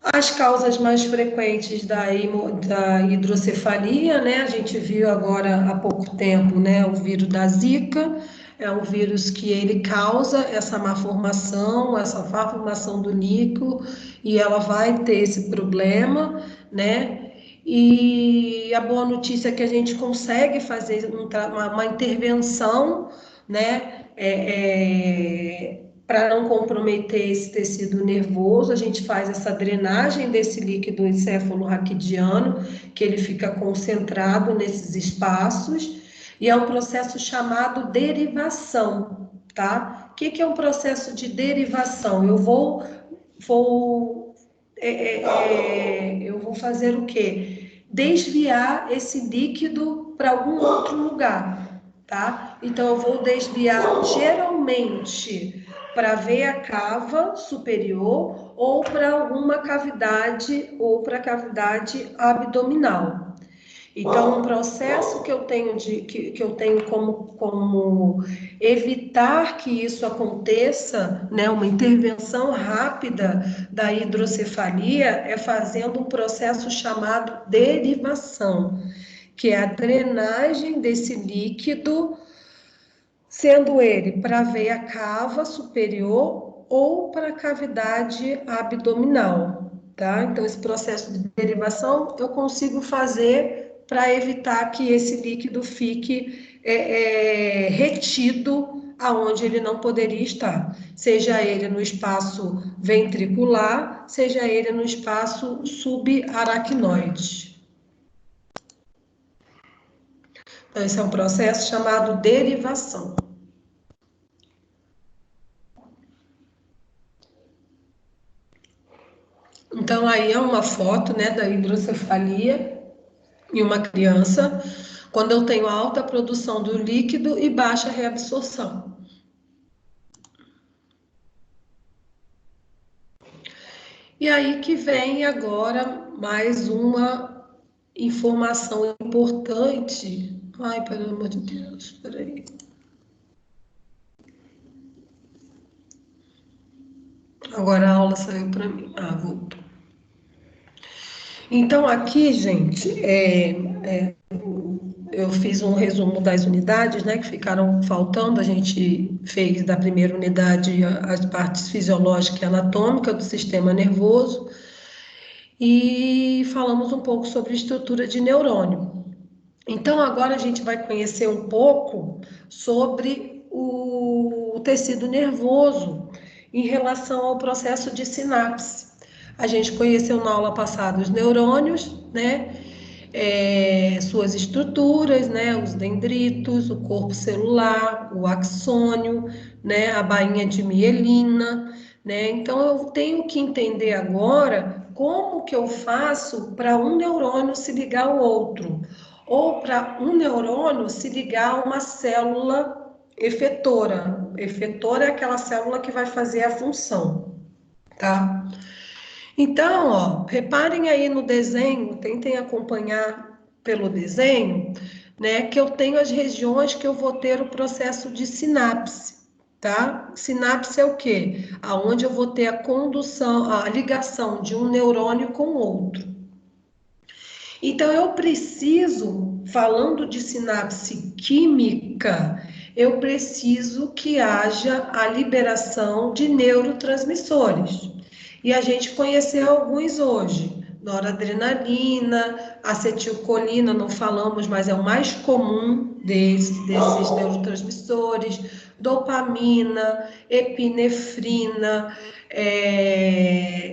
As causas mais frequentes da hidrocefalia, né? A gente viu agora há pouco tempo, né? O vírus da Zika, é um vírus que ele causa essa má formação do líquido, e ela vai ter esse problema, né? E a boa notícia é que a gente consegue fazer uma intervenção, né? Para não comprometer esse tecido nervoso, a gente faz essa drenagem desse líquido encefalorraquidiano, que ele fica concentrado nesses espaços, e é um processo chamado derivação, tá? O que é um processo de derivação? Eu vou fazer o quê? Desviar esse líquido para algum outro lugar, tá? Então, eu vou desviar geralmente para a veia cava superior ou para alguma cavidade ou para a cavidade abdominal. Então, um processo que eu tenho, que eu tenho como evitar que isso aconteça, né, uma intervenção rápida da hidrocefalia, é fazendo um processo chamado derivação, que é a drenagem desse líquido, sendo ele para a veia cava superior ou para a cavidade abdominal, tá? Então, esse processo de derivação eu consigo fazer para evitar que esse líquido fique retido aonde ele não poderia estar, seja ele no espaço ventricular, seja ele no espaço subaracnoide. Então, esse é um processo chamado derivação. Então, aí é uma foto, né, da hidrocefalia em uma criança, quando eu tenho alta produção do líquido e baixa reabsorção. E aí que vem agora mais uma informação importante. Ai, pelo amor de Deus, peraí. Agora a aula saiu para mim. Ah, voltou. Então, aqui, gente, eu fiz um resumo das unidades, né, que ficaram faltando. A gente fez da primeira unidade as partes fisiológica e anatômica do sistema nervoso e falamos um pouco sobre estrutura de neurônio. Então, agora a gente vai conhecer um pouco sobre o tecido nervoso em relação ao processo de sinapse. A gente conheceu na aula passada os neurônios, né? Suas estruturas, né? Os dendritos, o corpo celular, o axônio, né? A bainha de mielina, né? Então, eu tenho que entender agora como que eu faço para um neurônio se ligar ao outro, ou para um neurônio se ligar a uma célula efetora. Efetora é aquela célula que vai fazer a função, tá? Então, ó, reparem aí no desenho, tentem acompanhar pelo desenho, né, que eu tenho as regiões que eu vou ter o processo de sinapse, tá? Sinapse é o quê? Aonde eu vou ter a condução, a ligação de um neurônio com outro. Então, eu preciso, falando de sinapse química, eu preciso que haja a liberação de neurotransmissores. E a gente conheceu alguns hoje: noradrenalina, acetilcolina, não falamos, mas é o mais comum desses neurotransmissores, dopamina, epinefrina,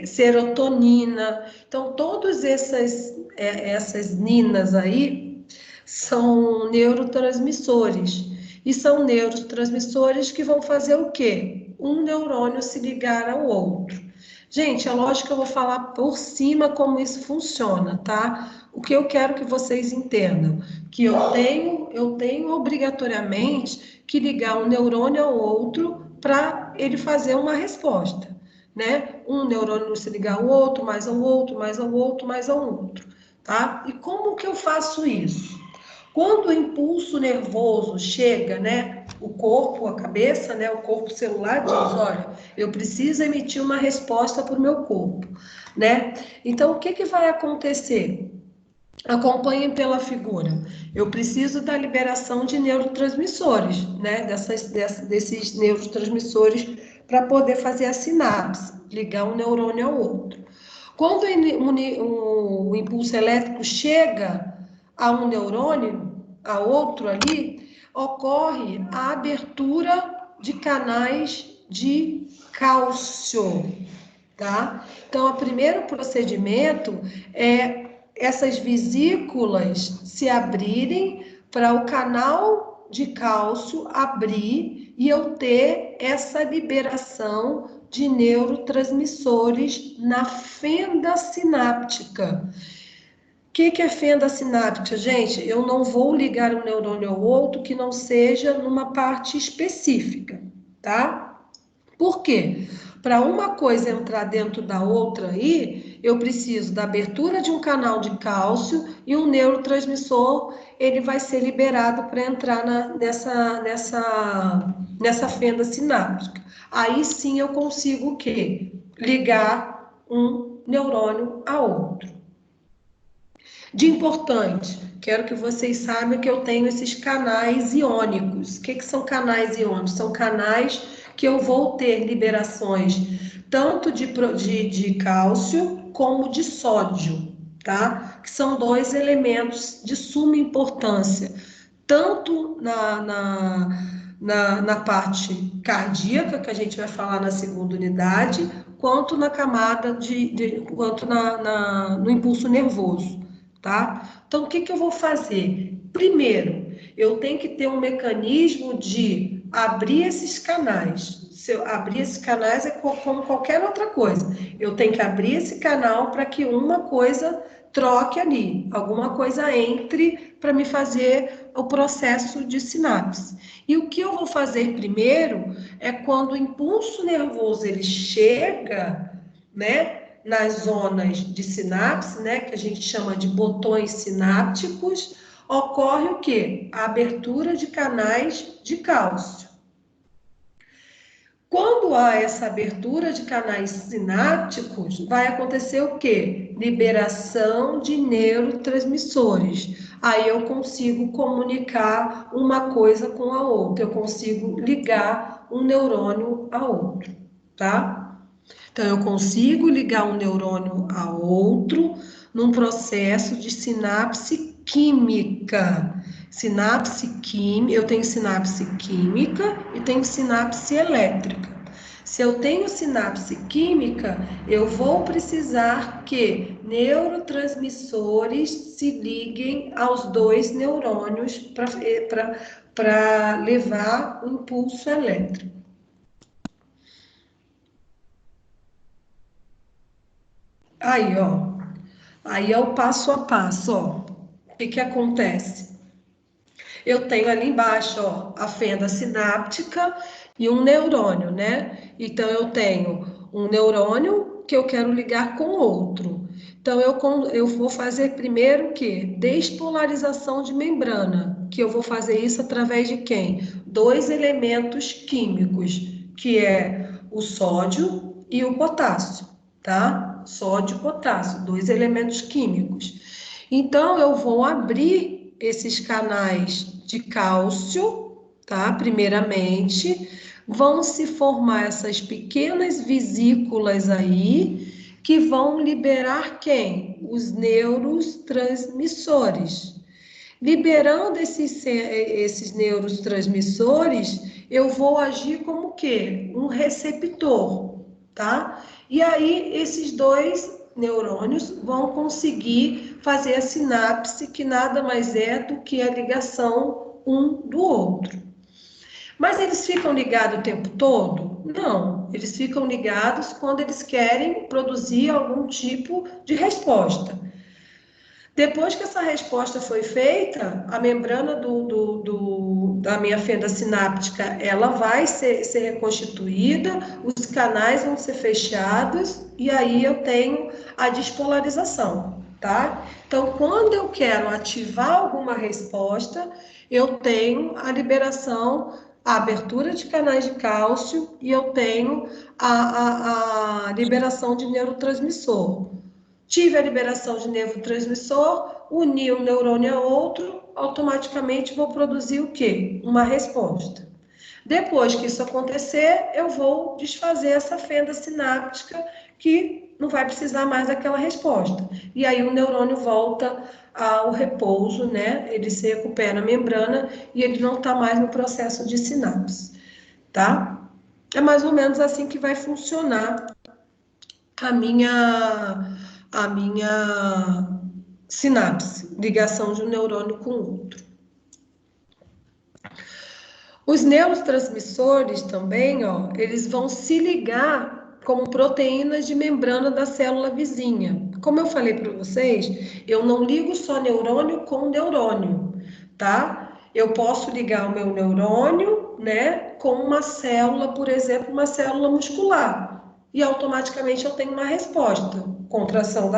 serotonina. Então, todas essas ninas aí são neurotransmissores. E são neurotransmissores que vão fazer o quê? Um neurônio se ligar ao outro. Gente, é lógico que eu vou falar por cima como isso funciona, tá? O que eu quero que vocês entendam, que eu tenho obrigatoriamente que ligar um neurônio ao outro para ele fazer uma resposta, né? Um neurônio se ligar ao outro, mais ao outro, mais ao outro, mais ao outro, tá? E como que eu faço isso? Quando o impulso nervoso chega, né, o corpo, a cabeça, né, o corpo celular diz, olha, eu preciso emitir uma resposta para o meu corpo, né? Então, o que que vai acontecer? Acompanhem pela figura. Eu preciso da liberação de neurotransmissores, né? Desses neurotransmissores para poder fazer a sinapse, ligar um neurônio ao outro. Quando o impulso elétrico chega a um neurônio, a outro ali, ocorre a abertura de canais de cálcio, tá? Então, o primeiro procedimento é essas vesículas se abrirem para o canal de cálcio abrir e eu ter essa liberação de neurotransmissores na fenda sináptica. O que é fenda sináptica, gente? Eu não vou ligar um neurônio ao outro que não seja numa parte específica, tá? Por quê? Para uma coisa entrar dentro da outra aí, eu preciso da abertura de um canal de cálcio e um neurotransmissor, ele vai ser liberado para entrar nessa fenda sináptica. Aí sim eu consigo o quê? Ligar um neurônio a outro. De importante, quero que vocês saibam que eu tenho esses canais iônicos. O que são canais iônicos? São canais que eu vou ter liberações tanto de cálcio como de sódio, tá? Que são dois elementos de suma importância, tanto na parte cardíaca, que a gente vai falar na segunda unidade, quanto na camada quanto no impulso nervoso, tá? Então, o que eu vou fazer? Primeiro, eu tenho que ter um mecanismo de abrir esses canais. Se eu abrir esses canais é como qualquer outra coisa. Eu tenho que abrir esse canal para que uma coisa troque ali, alguma coisa entre para me fazer o processo de sinapse. E o que eu vou fazer primeiro é quando o impulso nervoso ele chega, né, nas zonas de sinapse, né, que a gente chama de botões sinápticos, ocorre o quê? A abertura de canais de cálcio. Quando há essa abertura de canais sinápticos, vai acontecer o quê? Liberação de neurotransmissores. Aí eu consigo comunicar uma coisa com a outra, eu consigo ligar um neurônio a outro, tá? Então, eu consigo ligar um neurônio a outro num processo de sinapse química. Sinapse química, eu tenho sinapse química e tenho sinapse elétrica. Se eu tenho sinapse química, eu vou precisar que neurotransmissores se liguem aos dois neurônios para levar o impulso elétrico. Aí, ó. Aí é o passo a passo, ó. O que acontece? Eu tenho ali embaixo, ó, a fenda sináptica e um neurônio, né? Então, eu tenho um neurônio que eu quero ligar com outro. Então, eu vou fazer primeiro o quê? Despolarização de membrana, que eu vou fazer isso através de quem? Dois elementos químicos, que é o sódio e o potássio, tá? Sódio e potássio, dois elementos químicos. Então, eu vou abrir esses canais de cálcio, tá? Primeiramente, vão se formar essas pequenas vesículas aí, que vão liberar quem? Os neurotransmissores. Liberando esses neurotransmissores, eu vou agir como o quê? Um receptor, tá? E aí, esses dois neurônios vão conseguir fazer a sinapse, que nada mais é do que a ligação um do outro. Mas eles ficam ligados o tempo todo? Não, eles ficam ligados quando eles querem produzir algum tipo de resposta. Depois que essa resposta foi feita, a membrana da minha fenda sináptica, ela vai ser reconstituída, os canais vão ser fechados e aí eu tenho a despolarização, tá? Então, quando eu quero ativar alguma resposta, eu tenho a liberação a abertura de canais de cálcio e eu tenho a liberação de neurotransmissor. Tive a liberação de neurotransmissor, uni um neurônio a outro, automaticamente vou produzir o quê? Uma resposta. Depois que isso acontecer, eu vou desfazer essa fenda sináptica que não vai precisar mais daquela resposta. E aí o neurônio volta ao repouso, né? Ele se recupera a membrana e ele não está mais no processo de sinapse, tá? É mais ou menos assim que vai funcionar a minha sinapse, ligação de um neurônio com o outro. Os neurotransmissores também, ó, eles vão se ligar como proteínas de membrana da célula vizinha. Como eu falei para vocês, eu não ligo só neurônio com neurônio, tá? Eu posso ligar o meu neurônio, né, com uma célula, por exemplo, uma célula muscular. E automaticamente eu tenho uma resposta, contração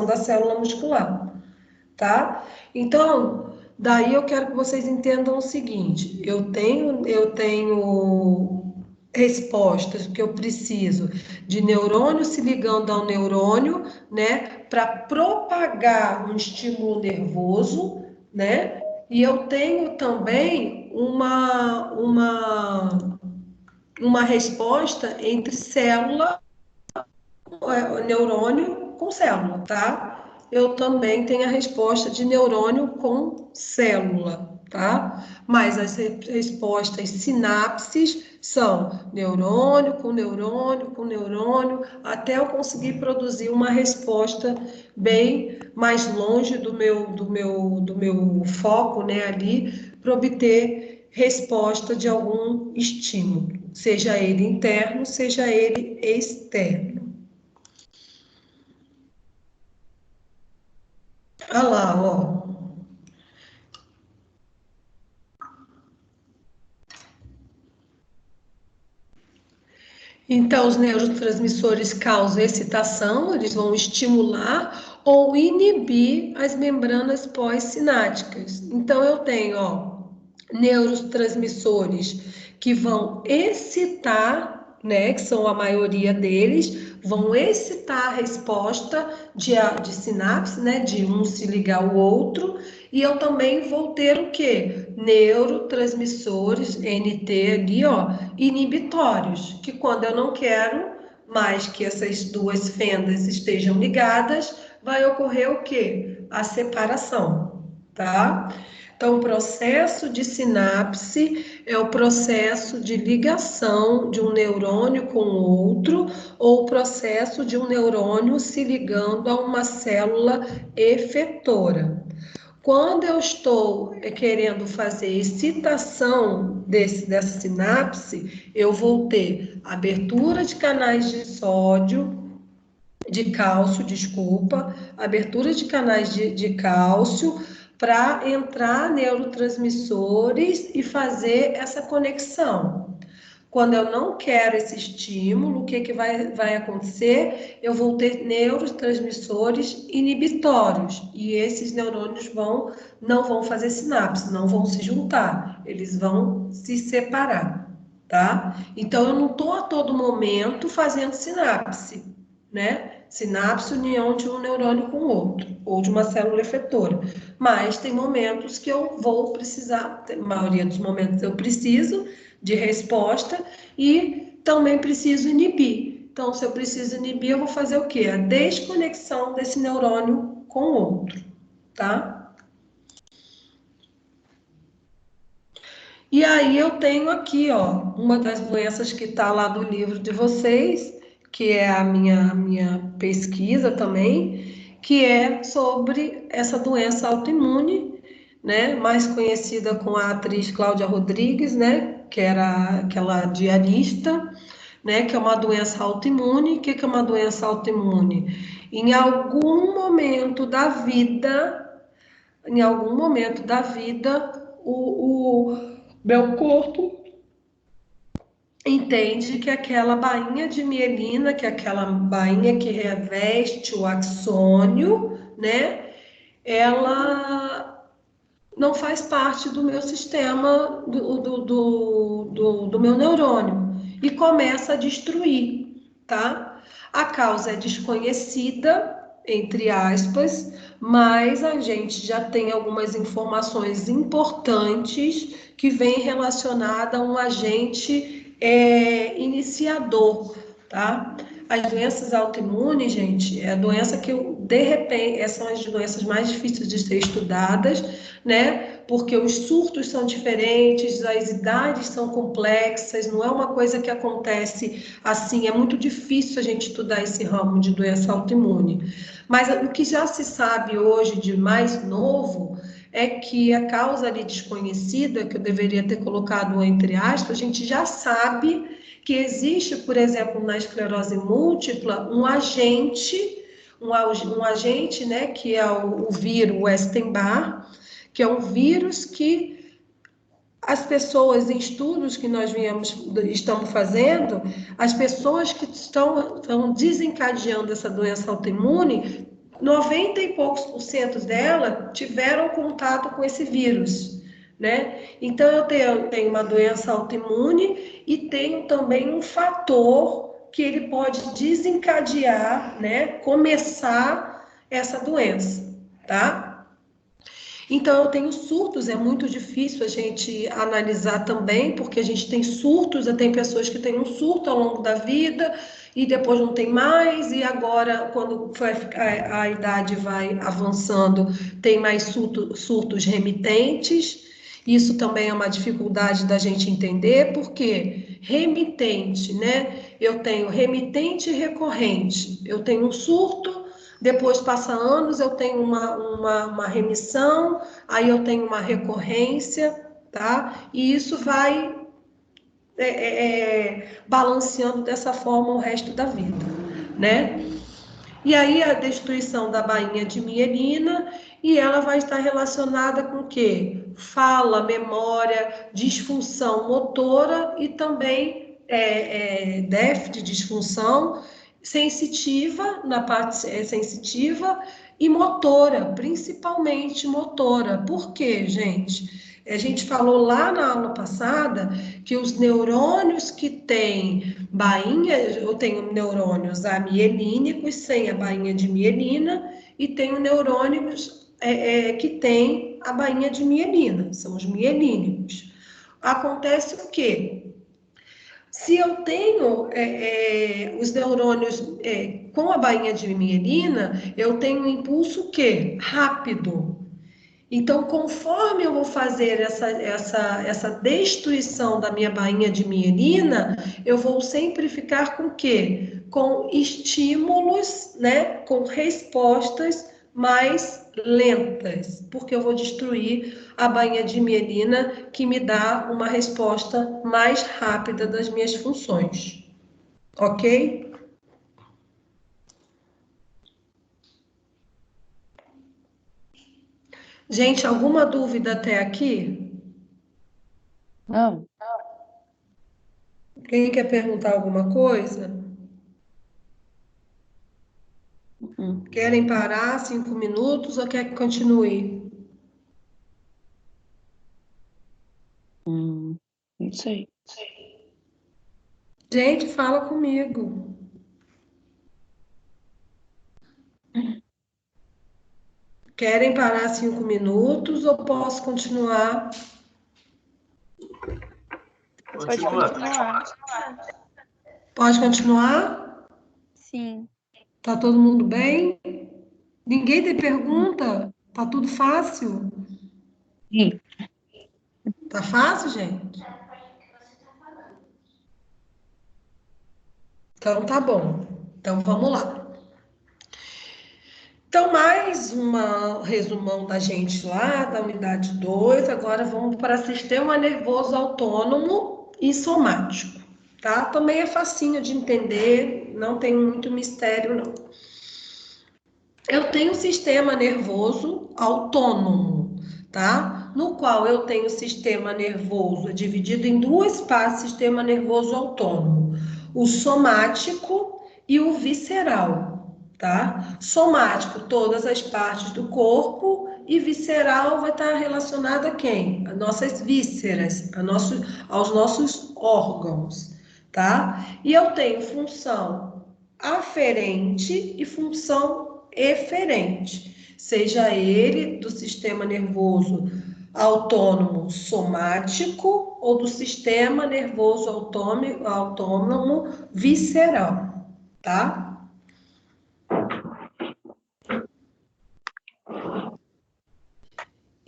da célula muscular, tá? Então, daí eu quero que vocês entendam o seguinte: eu tenho respostas que eu preciso de neurônio se ligando ao neurônio, né, para propagar um estímulo nervoso, né? E eu tenho também uma resposta entre célula, neurônio com célula, tá? Eu também tenho a resposta de neurônio com célula, tá? Mas as respostas sinapses são neurônio com neurônio com neurônio, até eu conseguir produzir uma resposta bem mais longe do meu foco, né, ali, para obter resposta de algum estímulo, seja ele interno, seja ele externo. Olha lá, ó. Então, os neurotransmissores causam excitação, eles vão estimular ou inibir as membranas pós-sinápticas. Então, eu tenho, ó, neurotransmissores que vão excitar, né, que são a maioria deles, vão excitar a resposta de sinapse, né, de um se ligar ao outro, e eu também vou ter o quê? Neurotransmissores, NT ali, ó, inibitórios, que quando eu não quero mais que essas duas fendas estejam ligadas, vai ocorrer o quê? A separação, tá? Então, o processo de sinapse é o processo de ligação de um neurônio com outro, ou o processo de um neurônio se ligando a uma célula efetora. Quando eu estou querendo fazer excitação dessa sinapse, eu vou ter abertura de canais de cálcio, abertura de canais de cálcio, para entrar neurotransmissores e fazer essa conexão. Quando eu não quero esse estímulo, o que vai acontecer? Eu vou ter neurotransmissores inibitórios e esses neurônios não vão fazer sinapse, não vão se juntar, eles vão se separar, tá? Então, eu não estou a todo momento fazendo sinapse, né? Sinapse, união de um neurônio com o outro, ou de uma célula efetora. Mas tem momentos que eu vou precisar, a maioria dos momentos eu preciso de resposta e também preciso inibir. Então, se eu preciso inibir, eu vou fazer o quê? A desconexão desse neurônio com o outro, tá? E aí eu tenho aqui, ó, uma das doenças que está lá do livro de vocês, que é a minha pesquisa também, que é sobre essa doença autoimune, né, mais conhecida com a atriz Cláudia Rodrigues, né, que era aquela diarista, né, que é uma doença autoimune. O que é uma doença autoimune? Em algum momento da vida, o meu corpo entende que aquela bainha de mielina, que é aquela bainha que reveste o axônio, né, ela não faz parte do meu sistema, do meu neurônio, e começa a destruir, tá? A causa é desconhecida, entre aspas, mas a gente já tem algumas informações importantes que vêm relacionada a um agente iniciador, tá? As doenças autoimunes, gente, é a doença que de repente, são as doenças mais difíceis de ser estudadas, né? Porque os surtos são diferentes, as idades são complexas, não é uma coisa que acontece assim, é muito difícil a gente estudar esse ramo de doença autoimune. Mas o que já se sabe hoje de mais novo é que a causa ali desconhecida, que eu deveria ter colocado entre aspas, a gente já sabe que existe, por exemplo, na esclerose múltipla, um agente, né, que é o vírus Epstein-Barr, que é um vírus que as pessoas, em estudos que nós estamos fazendo, as pessoas que estão desencadeando essa doença autoimune, 90 e poucos % dela tiveram contato com esse vírus, né? Então, eu tenho uma doença autoimune e tenho também um fator que ele pode desencadear, né? Começar essa doença, tá? Então, eu tenho surtos, é muito difícil a gente analisar também, porque a gente tem surtos, tem pessoas que têm um surto ao longo da vida e depois não tem mais, e agora, quando a idade vai avançando, tem mais surtos remitentes. Isso também é uma dificuldade da gente entender, porque remitente, né? Eu tenho remitente e recorrente. Eu tenho um surto, depois passa anos, eu tenho uma remissão, aí eu tenho uma recorrência, tá? E isso vai balanceando dessa forma o resto da vida, né? E aí a destruição da bainha de mielina, e ela vai estar relacionada com o quê? Fala, memória, disfunção motora e também déficit de disfunção sensitiva, na parte sensitiva, e motora, principalmente motora. Por quê, gente? A gente falou lá na aula passada que os neurônios que têm bainha, eu tenho neurônios amielínicos sem a bainha de mielina e tenho neurônios que têm a bainha de mielina, são os mielínicos. Acontece o quê? Se eu tenho os neurônios com a bainha de mielina, eu tenho um impulso o quê? Rápido. Então, conforme eu vou fazer essa destruição da minha bainha de mielina, eu vou sempre ficar com o quê? Com estímulos, né? Com respostas mais lentas, porque eu vou destruir a bainha de mielina, que me dá uma resposta mais rápida das minhas funções. Ok? Gente, alguma dúvida até aqui? Não. Quem quer perguntar alguma coisa? Querem parar 5 minutos ou quer que continue? Não sei. Gente, fala comigo. Querem parar 5 minutos ou posso continuar? Pode continuar. Pode continuar? Sim. Tá todo mundo bem? Ninguém tem pergunta? Tá tudo fácil? Sim. Tá fácil, gente? Então tá bom. Então vamos lá. Então, mais um resumão da gente lá, da unidade 2. Agora vamos para sistema nervoso autônomo e somático, tá? Também é facinho de entender, não tem muito mistério, não. Eu tenho um sistema nervoso autônomo, tá? No qual eu tenho o sistema nervoso dividido em duas partes, sistema nervoso autônomo. O somático e o visceral, tá? Somático, todas as partes do corpo, E visceral vai estar relacionado a quem? As nossas vísceras, aos nossos órgãos, tá? E eu tenho função aferente e função eferente, seja ele do sistema nervoso autônomo somático ou do sistema nervoso autônomo visceral, tá?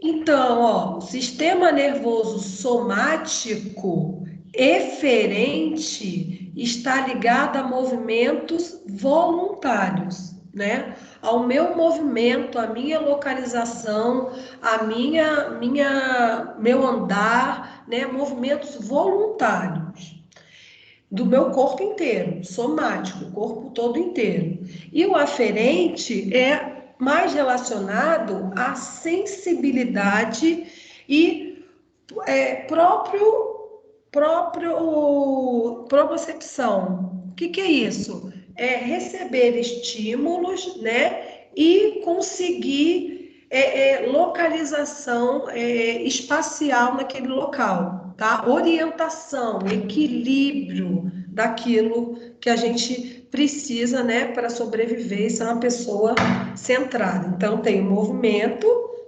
Então, ó, o sistema nervoso somático eferente está ligado a movimentos voluntários, né? Ao meu movimento, à minha localização, meu andar, né? Movimentos voluntários do meu corpo inteiro, somático, o corpo todo inteiro. E o aferente é mais relacionado à sensibilidade e propriocepção. O que é isso? É receber estímulos, né? E conseguir localização espacial naquele local, tá? Orientação, equilíbrio daquilo que a gente precisa, né, para sobreviver e ser uma pessoa centrada. Então, tem o movimento,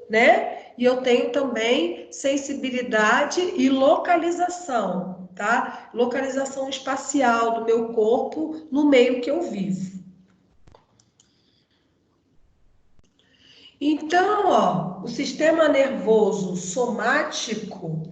né? E eu tenho também sensibilidade e localização, tá? Localização espacial do meu corpo no meio que eu vivo. Então, ó, o sistema nervoso somático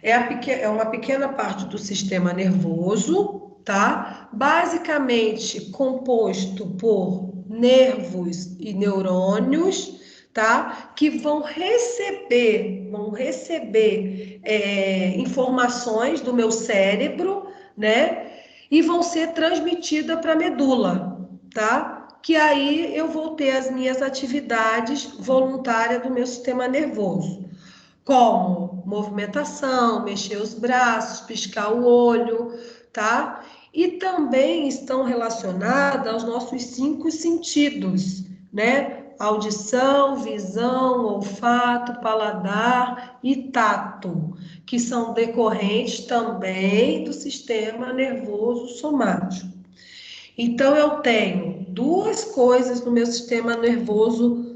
é uma pequena parte do sistema nervoso, tá? Basicamente composto por nervos e neurônios, tá? Que vão receber informações do meu cérebro, né? E vão ser transmitidas para a medula, tá? Que aí eu vou ter as minhas atividades voluntárias do meu sistema nervoso, como movimentação, mexer os braços, piscar o olho, tá? E também estão relacionadas aos nossos 5 sentidos, né? Audição, visão, olfato, paladar e tato, que são decorrentes também do sistema nervoso somático. Então, eu tenho 2 coisas no meu sistema nervoso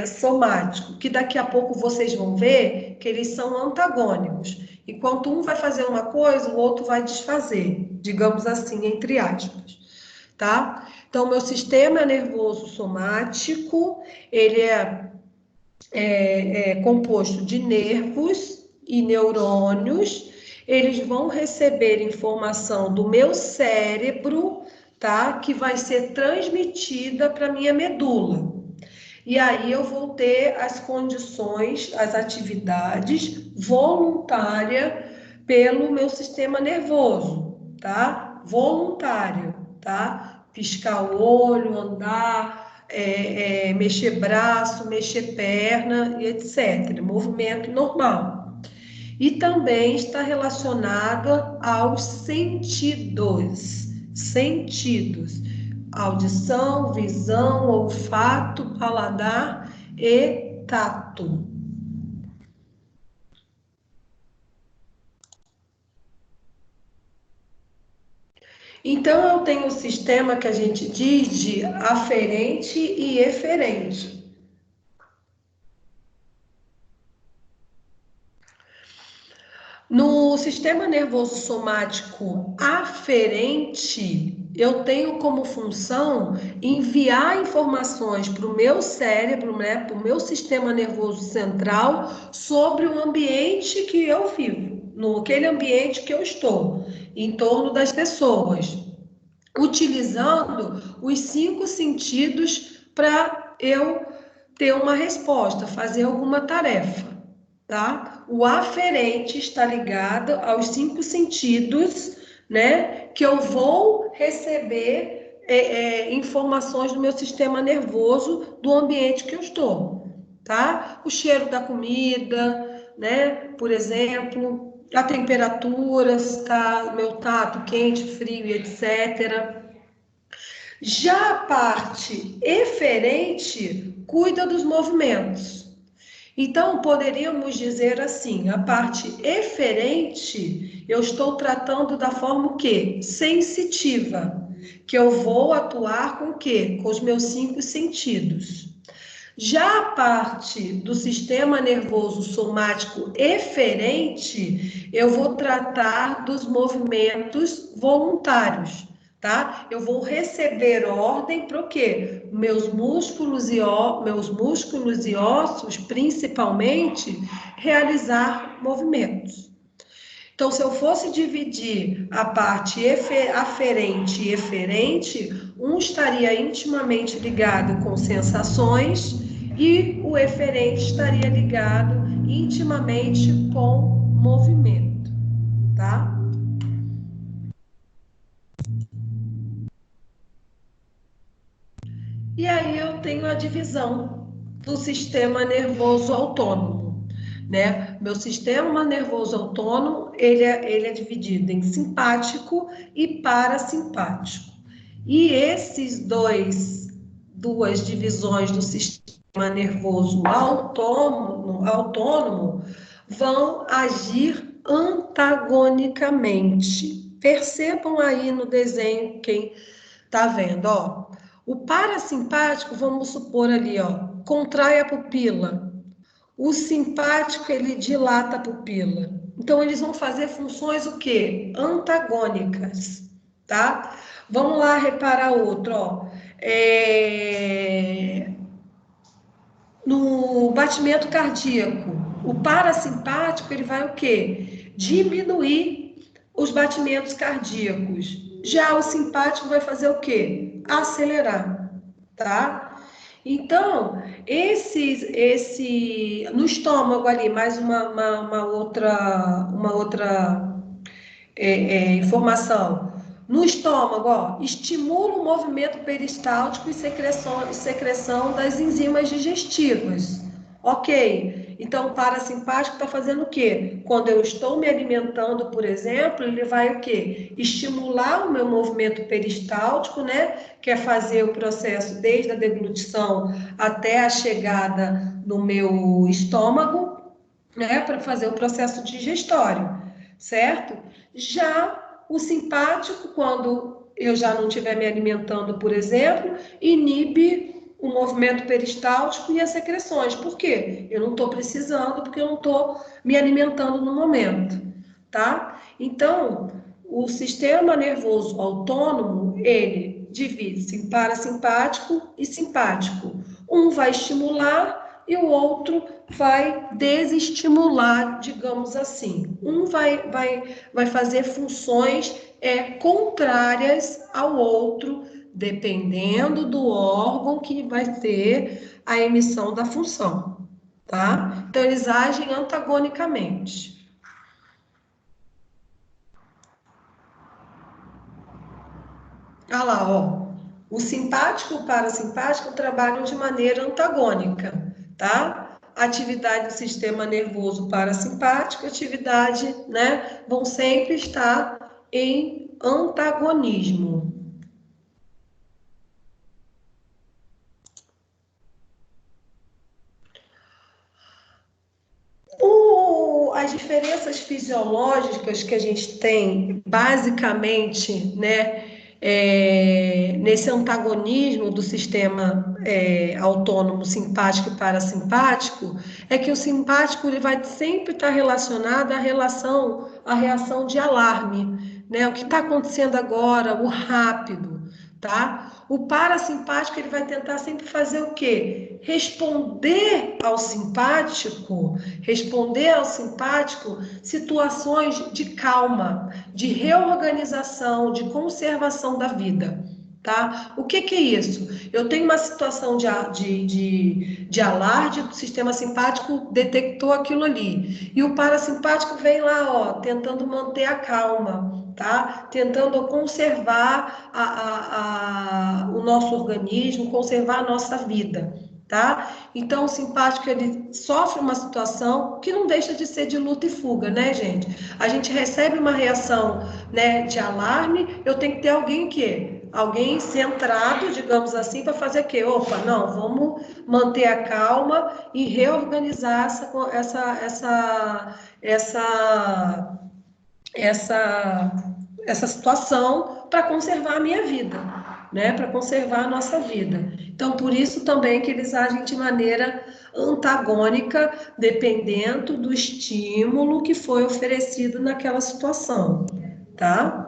somático, que daqui a pouco vocês vão ver que eles são antagônicos. Enquanto um vai fazer uma coisa, o outro vai desfazer, digamos assim, entre aspas, tá? Então, meu sistema nervoso somático, ele é composto de nervos e neurônios, eles vão receber informação do meu cérebro, tá? Que vai ser transmitida para minha medula. E aí eu vou ter as condições, as atividades voluntárias pelo meu sistema nervoso, tá? Voluntário, tá? Piscar o olho, andar, mexer braço, mexer perna, e etc. Movimento normal. E também está relacionado aos sentidos. Audição, visão, olfato, paladar e tato. Então, eu tenho um sistema que a gente diz de aferente e eferente. No sistema nervoso somático aferente, eu tenho como função enviar informações para o meu cérebro, né, para o meu sistema nervoso central, sobre o ambiente que eu vivo, naquele ambiente que eu estou, em torno das pessoas, utilizando os 5 sentidos para eu ter uma resposta, fazer alguma tarefa. Tá? O aferente está ligado aos 5 sentidos, né? Que eu vou receber informações do meu sistema nervoso do ambiente que eu estou, tá? O cheiro da comida, né? Por exemplo, a temperatura, se está meu tato quente, frio, etc. Já a parte eferente cuida dos movimentos. Então, poderíamos dizer assim, a parte eferente, eu estou tratando da forma o quê? Sensitiva, que eu vou atuar com o quê? Com os meus 5 sentidos. Já a parte do sistema nervoso somático eferente, eu vou tratar dos movimentos voluntários, tá? Eu vou receber ordem para o quê? Meus músculos e ossos, principalmente, realizar movimentos. Então, se eu fosse dividir a parte aferente e eferente, um estaria intimamente ligado com sensações e o eferente estaria ligado intimamente com movimento, tá? E aí eu tenho a divisão do sistema nervoso autônomo, né? Meu sistema nervoso autônomo, ele é dividido em simpático e parasimpático. E esses duas divisões do sistema nervoso autônomo vão agir antagonicamente. Percebam aí no desenho, quem tá vendo, ó. O parasimpático, vamos supor ali, ó, contrai a pupila. O simpático, ele dilata a pupila. Então, eles vão fazer funções o quê? Antagônicas, tá? Vamos lá reparar outro, ó. No batimento cardíaco, o parasimpático, ele vai o quê? Diminuir os batimentos cardíacos. Já o simpático vai fazer o quê? Acelerar, tá? Então, no estômago ali, mais uma outra informação. No estômago, ó, estimula o movimento peristáltico e secreção das enzimas digestivas. Ok. Então, o parasimpático está fazendo o quê? Quando eu estou me alimentando, por exemplo, ele vai o quê? Estimular o meu movimento peristáltico, né? Que é fazer o processo desde a deglutição até a chegada no meu estômago, né? Para fazer o processo digestório, certo? Já o simpático, quando eu já não estiver me alimentando, por exemplo, inibe o movimento peristáltico e as secreções. Por quê? Eu não estou precisando, porque eu não estou me alimentando no momento, tá? Então, o sistema nervoso autônomo, ele divide-se em parasimpático e simpático. Um vai estimular e o outro vai desestimular, digamos assim. Um vai fazer funções contrárias ao outro, dependendo do órgão que vai ter a emissão da função, tá? Então, eles agem antagonicamente. Olha lá, ó. O simpático e o parasimpático trabalham de maneira antagônica, tá? Atividade do sistema nervoso parasimpático, atividade, né, vão sempre estar em antagonismo. As diferenças fisiológicas que a gente tem, basicamente, né, nesse antagonismo do sistema autônomo simpático e parasimpático, é que o simpático ele vai sempre estar relacionado à reação de alarme, né? O que está acontecendo agora, o rápido, tá? O parasimpático ele vai tentar sempre fazer o quê? Responder ao simpático situações de calma, de reorganização, de conservação da vida, tá? O que é isso? Eu tenho uma situação de alarde, o sistema simpático detectou aquilo ali, e o parasimpático vem lá, ó, tentando manter a calma, tá? Tentando conservar o nosso organismo, conservar a nossa vida, tá? Então, o simpático, ele sofre uma situação que não deixa de ser de luta e fuga, né, gente? A gente recebe uma reação, né, de alarme, eu tenho que ter alguém que Alguém centrado, digamos assim, para fazer o quê? Opa, não, vamos manter a calma e reorganizar essa situação para conservar a minha vida, né? Para conservar a nossa vida. Então, por isso também que eles agem de maneira antagônica, dependendo do estímulo que foi oferecido naquela situação, tá?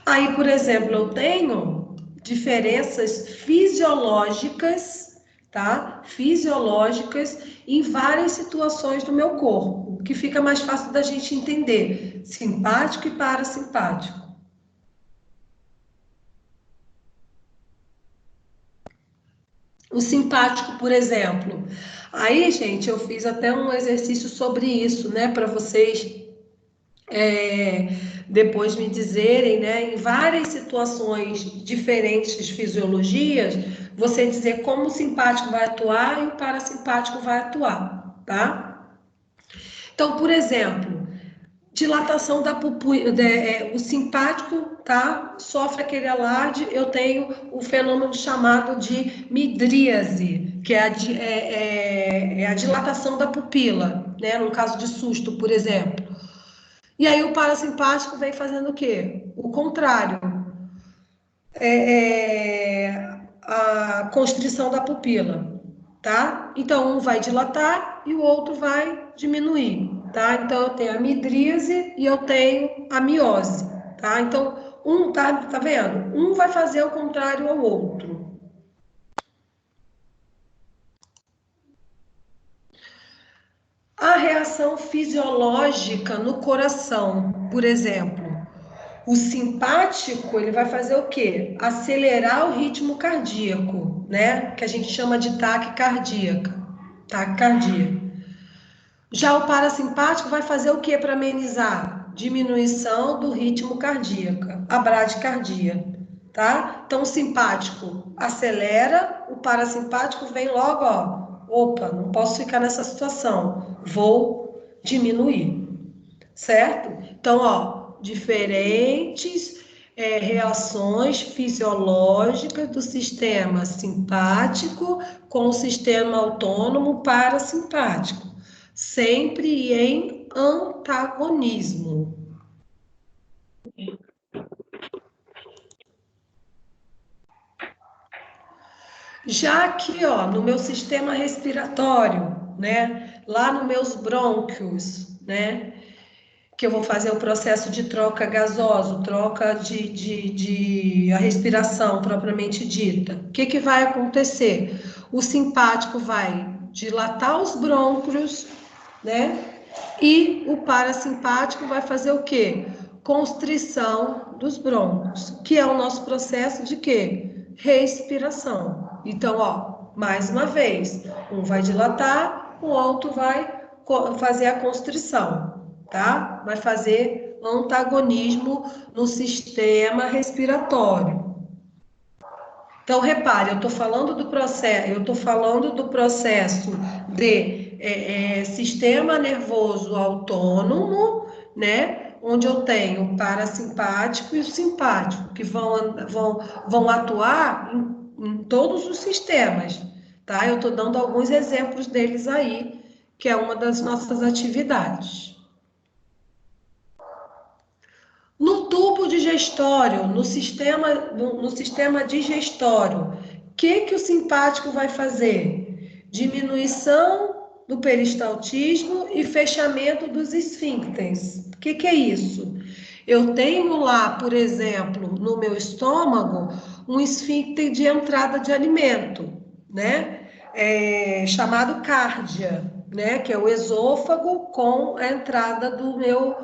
Aí, por exemplo, eu tenho diferenças fisiológicas, tá? Fisiológicas em várias situações do meu corpo, que fica mais fácil da gente entender, simpático e parasimpático. O simpático, por exemplo. Aí, gente, eu fiz até um exercício sobre isso, né, para vocês depois me dizerem, né, em várias situações diferentes de fisiologias, você dizer como o simpático vai atuar e o parasimpático vai atuar, tá? Então, por exemplo, dilatação da pupila, o simpático, tá, sofre aquele alarde, eu tenho o fenômeno chamado de midríase, que é a dilatação da pupila, né, no caso de susto, por exemplo. E aí o parasimpático vem fazendo o quê? O contrário. A constrição da pupila, tá? Então, um vai dilatar e o outro vai diminuir, tá? Então, eu tenho a midríase e eu tenho a miose, tá? Então, tá vendo? Um vai fazer o contrário ao outro. A reação fisiológica no coração, por exemplo. O simpático, ele vai fazer o quê? Acelerar o ritmo cardíaco, né? Que a gente chama de taquicardia. Já o parasimpático vai fazer o quê para amenizar? Diminuição do ritmo cardíaco, a bradicardia, tá? Então, o simpático acelera, o parasimpático vem logo, ó. Opa, não posso ficar nessa situação, vou diminuir, certo? Então, ó, diferentes reações fisiológicas do sistema simpático com o sistema autônomo parasimpático, sempre em antagonismo. Já aqui, ó, no meu sistema respiratório, né, lá nos meus brônquios, né, que eu vou fazer o processo de troca gasosa, troca de a respiração propriamente dita. O que vai acontecer? O simpático vai dilatar os brônquios, né? E o parasimpático vai fazer o quê? Constrição dos brônquios, que é o nosso processo de quê? Respiração. Então, ó, mais uma vez, um vai dilatar, o outro vai fazer a constrição. Tá? Vai fazer antagonismo no sistema respiratório. Então, repare, eu estou falando do processo de sistema nervoso autônomo, né? Onde eu tenho o parasimpático e o simpático, que vão atuar em todos os sistemas, tá? Eu estou dando alguns exemplos deles aí, que é uma das nossas atividades. No tubo digestório, no sistema digestório, o que o simpático vai fazer? Diminuição do peristaltismo e fechamento dos esfíncteres. O que é isso? Eu tenho lá, por exemplo, no meu estômago, um esfíncter de entrada de alimento, né? Chamado cárdia, né? Que é o esôfago com a entrada no meu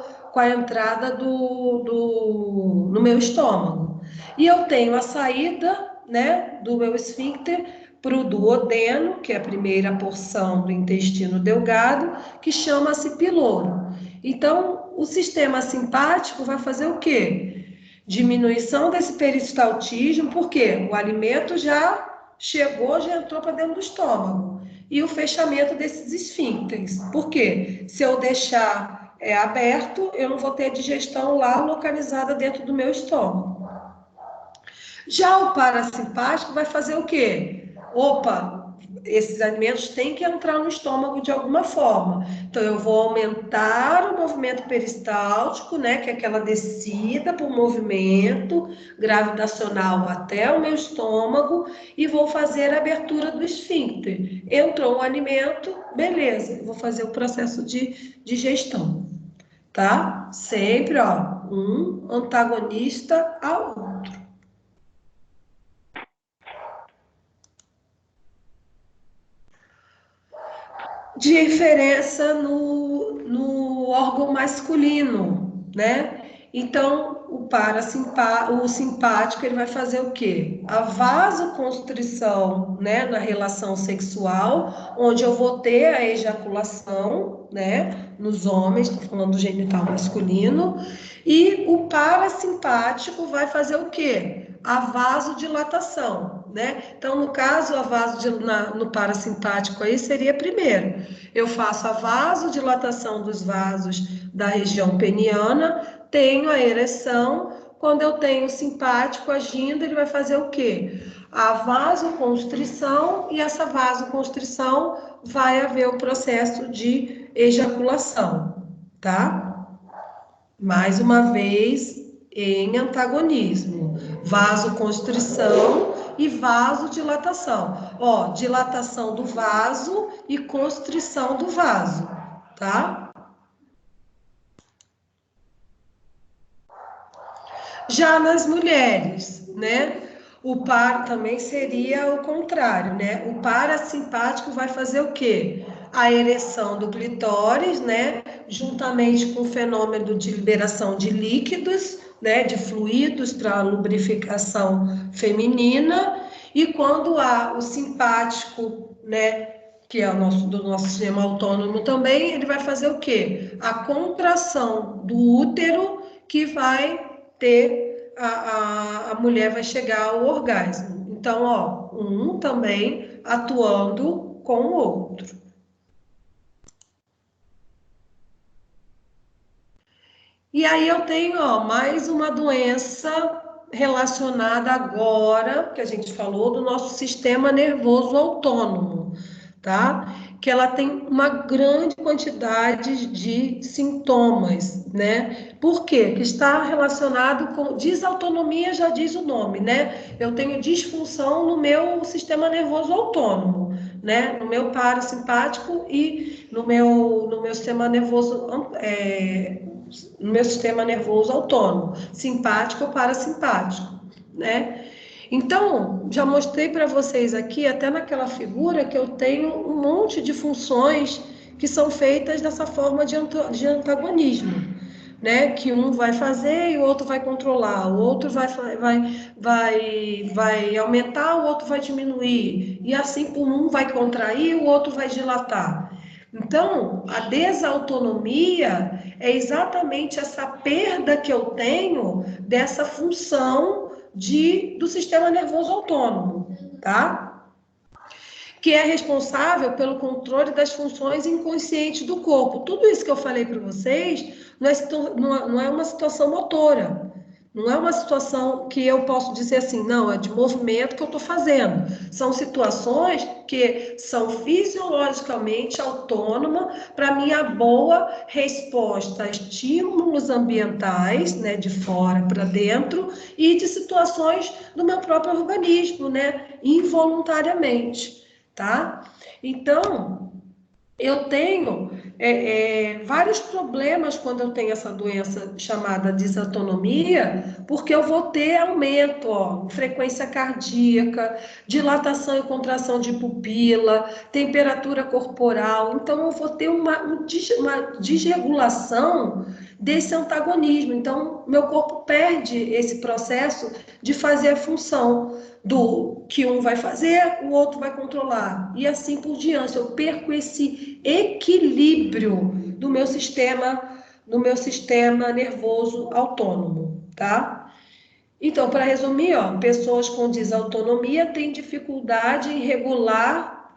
estômago. E eu tenho a saída, né, do meu esfíncter para o duodeno, que é a primeira porção do intestino delgado, que chama-se piloro. Então, o sistema simpático vai fazer o quê? Diminuição desse peristaltismo, porque o alimento já chegou, já entrou para dentro do estômago. E o fechamento desses esfíncteres. Por quê? Se eu deixar é aberto, eu não vou ter digestão lá localizada dentro do meu estômago. Já o parasimpático vai fazer o quê? Opa, esses alimentos têm que entrar no estômago de alguma forma. Então, eu vou aumentar o movimento peristáltico, né, que é aquela descida para o movimento gravitacional até o meu estômago, e vou fazer a abertura do esfíncter. Entrou um alimento, beleza, vou fazer o processo de digestão, tá? Sempre, ó, um antagonista ao outro. Diferença no órgão masculino, né? Então, o simpático, ele vai fazer o quê? A vasoconstrição, né, na relação sexual, onde eu vou ter a ejaculação, né, nos homens, estou falando do genital masculino, e o parasimpático vai fazer o quê? A vasodilatação, né? Então, no caso, no parasimpático aí seria primeiro. Eu faço a vasodilatação dos vasos da região peniana, tenho a ereção. Quando eu tenho o simpático agindo, ele vai fazer o quê? A vasoconstrição, e essa vasoconstrição vai haver o processo de ejaculação, tá? Mais uma vez, em antagonismo, vasoconstrição e vasodilatação. Ó, dilatação do vaso e constrição do vaso, tá? Já nas mulheres, né? O par também seria o contrário, né? O parasimpático vai fazer o quê? A ereção do clitóris, né? Juntamente com o fenômeno de liberação de líquidos, né? De fluidos para lubrificação feminina. E quando há o simpático, né? Que é do nosso sistema autônomo também, ele vai fazer o quê? A contração do útero, que vai ter, a mulher vai chegar ao orgasmo. Então, ó, um também atuando com o outro. E aí eu tenho, ó, mais uma doença relacionada agora, que a gente falou, do nosso sistema nervoso autônomo, tá? Que ela tem uma grande quantidade de sintomas, né? Por quê? Que está relacionado com desautonomia, já diz o nome, né? Eu tenho disfunção no meu sistema nervoso autônomo, né? No meu parasimpático e no meu sistema nervoso no meu sistema nervoso autônomo, simpático ou parasimpático, né? Então, já mostrei para vocês aqui, até naquela figura, que eu tenho um monte de funções que são feitas dessa forma de antagonismo, né? Que um vai fazer e o outro vai controlar, o outro vai aumentar, o outro vai diminuir, e assim por um vai contrair, o outro vai dilatar. Então, a desautonomia é exatamente essa perda que eu tenho dessa função do sistema nervoso autônomo, tá? Que é responsável pelo controle das funções inconscientes do corpo. Tudo isso que eu falei para vocês não é uma situação motora. Não é uma situação que eu posso dizer assim, não, é de movimento que eu estou fazendo. São situações que são fisiologicamente autônomas para minha boa resposta a estímulos ambientais, né, de fora para dentro, e de situações do meu próprio organismo, né, involuntariamente, tá? Então, eu tenho vários problemas quando eu tenho essa doença chamada disautonomia, porque eu vou ter aumento, ó, frequência cardíaca, dilatação e contração de pupila, temperatura corporal. Então, eu vou ter uma desregulação desse antagonismo. Então, meu corpo perde esse processo de fazer a função do que um vai fazer, o outro vai controlar, e assim por diante. Eu perco esse equilíbrio do meu sistema nervoso autônomo, tá? Então, para resumir, ó, pessoas com desautonomia têm dificuldade em regular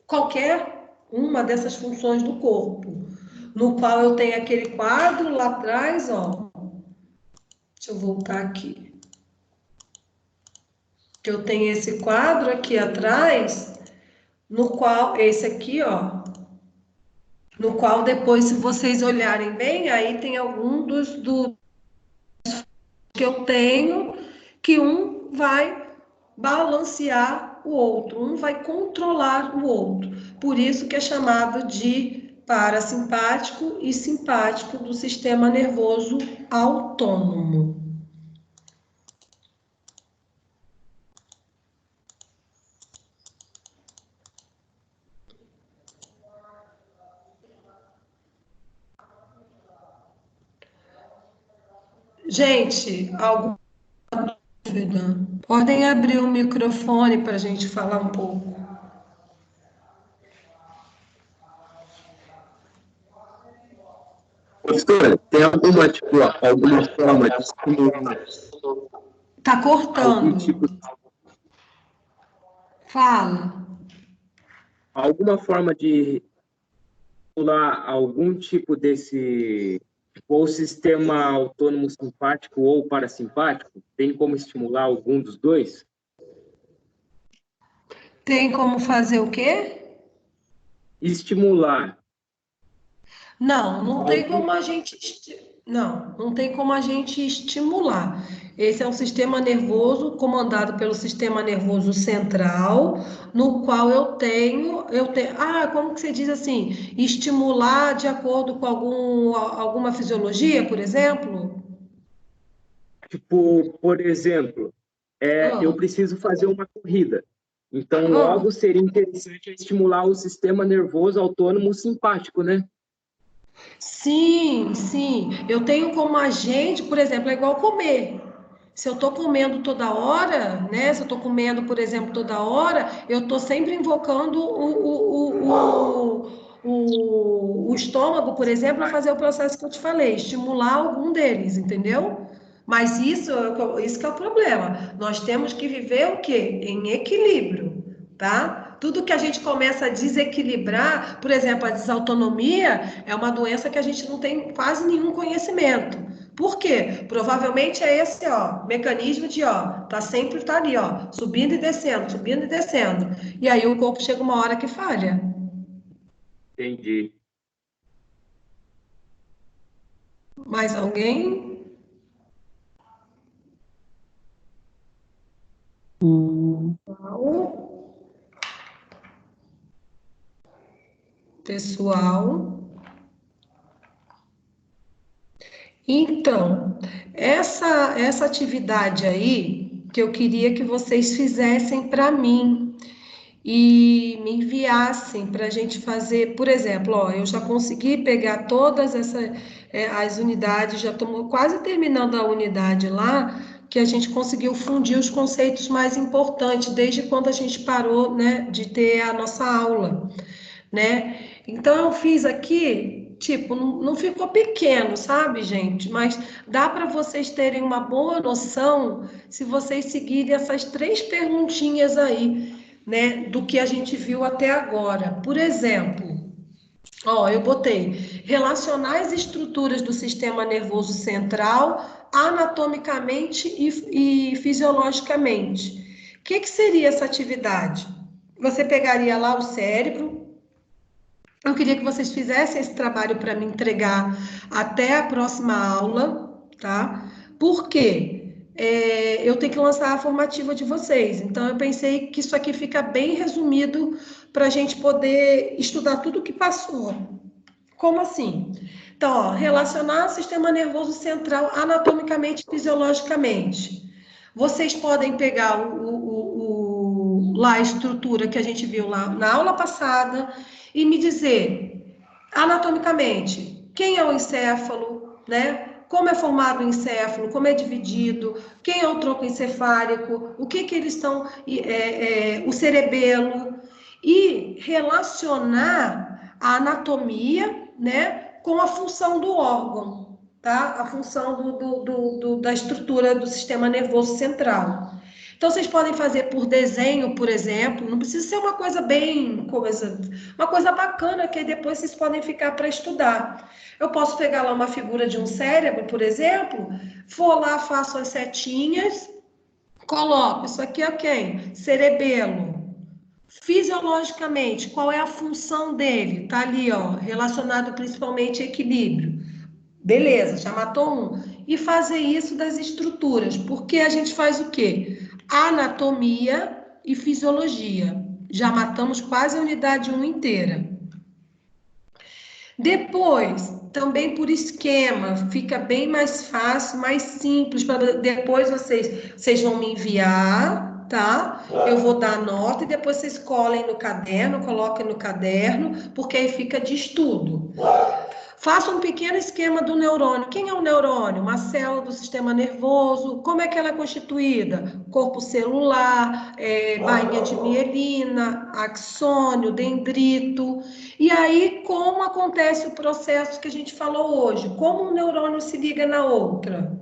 qualquer uma dessas funções do corpo. no qual eu tenho aquele quadro lá atrás, ó. Deixa eu voltar aqui. Que eu tenho esse quadro aqui atrás, no qual, esse aqui, ó, no qual depois, se vocês olharem bem, aí tem algum dos que eu tenho, que um vai balancear o outro, um vai controlar o outro. Por isso que é chamado de parasimpático e simpático do sistema nervoso autônomo. Gente, alguma dúvida? Podem abrir o microfone para a gente falar um pouco. Professora, tem alguma, tipo, alguma forma de estimular Tá algum cortando. tipo, Fala. alguma forma de estimular algum tipo desse, ou sistema autônomo simpático ou parasimpático? Tem como estimular algum dos dois? Tem como fazer o quê? Estimular Não tem algum, como a gente. Não tem como a gente estimular. Esse é um sistema nervoso comandado pelo sistema nervoso central, no qual como que você diz assim? Estimular de acordo com alguma fisiologia, por exemplo? tipo, por exemplo, eu Ah, preciso fazer uma corrida. Então, ah. logo seria interessante estimular o sistema nervoso autônomo simpático, né? Sim, sim. Eu tenho como agente, por exemplo, é igual comer. Se eu estou comendo toda hora, né? Se eu estou comendo, por exemplo, toda hora, eu estou sempre invocando o estômago, por exemplo, a fazer o processo que eu te falei, estimular algum deles, entendeu? Mas isso que é o problema. Nós temos que viver o quê? Em equilíbrio, tá? Tudo que a gente começa a desequilibrar, por exemplo, a desautonomia é uma doença que a gente não tem quase nenhum conhecimento. Por quê? Provavelmente é esse, ó, mecanismo de, ó, tá ali, ó, subindo e descendo, subindo e descendo. E aí o corpo chega uma hora que falha. Entendi. Mais alguém? Pessoal. Então, essa atividade aí que eu queria que vocês fizessem para mim e me enviassem para a gente fazer, por exemplo, ó, eu já consegui pegar todas as unidades, já estou quase terminando a unidade lá, que a gente conseguiu fundir os conceitos mais importantes desde quando a gente parou, né, de ter a nossa aula, né? Então eu fiz aqui, tipo, não ficou pequeno, sabe, gente? Mas dá para vocês terem uma boa noção se vocês seguirem essas 3 perguntinhas aí, né, do que a gente viu até agora. Por exemplo, ó, eu botei relacionar as estruturas do sistema nervoso central anatomicamente e fisiologicamente. O que seria essa atividade? Você pegaria lá o cérebro. Eu queria que vocês fizessem esse trabalho para me entregar até a próxima aula, tá? Por quê? Eu tenho que lançar a formativa de vocês. Então, eu pensei que isso aqui fica bem resumido para a gente poder estudar tudo o que passou. Como assim? Então, ó, relacionar o sistema nervoso central anatomicamente e fisiologicamente. Vocês podem pegar lá a estrutura que a gente viu lá na aula passada e me dizer, anatomicamente, quem é o encéfalo, né? Como é formado o encéfalo, como é dividido, quem é o tronco encefálico, o que eles estão, o cerebelo, e relacionar a anatomia, né, com a função do órgão, tá? A função da estrutura do sistema nervoso central. Então, vocês podem fazer por desenho, por exemplo, não precisa ser uma coisa uma coisa bacana, que aí depois vocês podem ficar para estudar. Eu posso pegar lá uma figura de um cérebro, por exemplo, vou lá, faço as setinhas, coloco, isso aqui é quem? Cerebelo. Fisiologicamente, qual é a função dele? Tá ali, ó, relacionado principalmente a equilíbrio. Beleza, já matou um. E fazer isso das estruturas, porque a gente faz o quê? Anatomia e fisiologia. Já matamos quase a unidade 1 inteira. Depois, também por esquema, fica bem mais fácil, mais simples, para depois vocês vão me enviar, tá? Eu vou dar nota e depois vocês colhem no caderno, coloquem no caderno, porque aí fica de estudo. Faça um pequeno esquema do neurônio. Quem é o neurônio? Uma célula do sistema nervoso. Como é que ela é constituída? Corpo celular, bainha de mielina, axônio, dendrito. E aí, como acontece o processo que a gente falou hoje? Como um neurônio se liga na outra?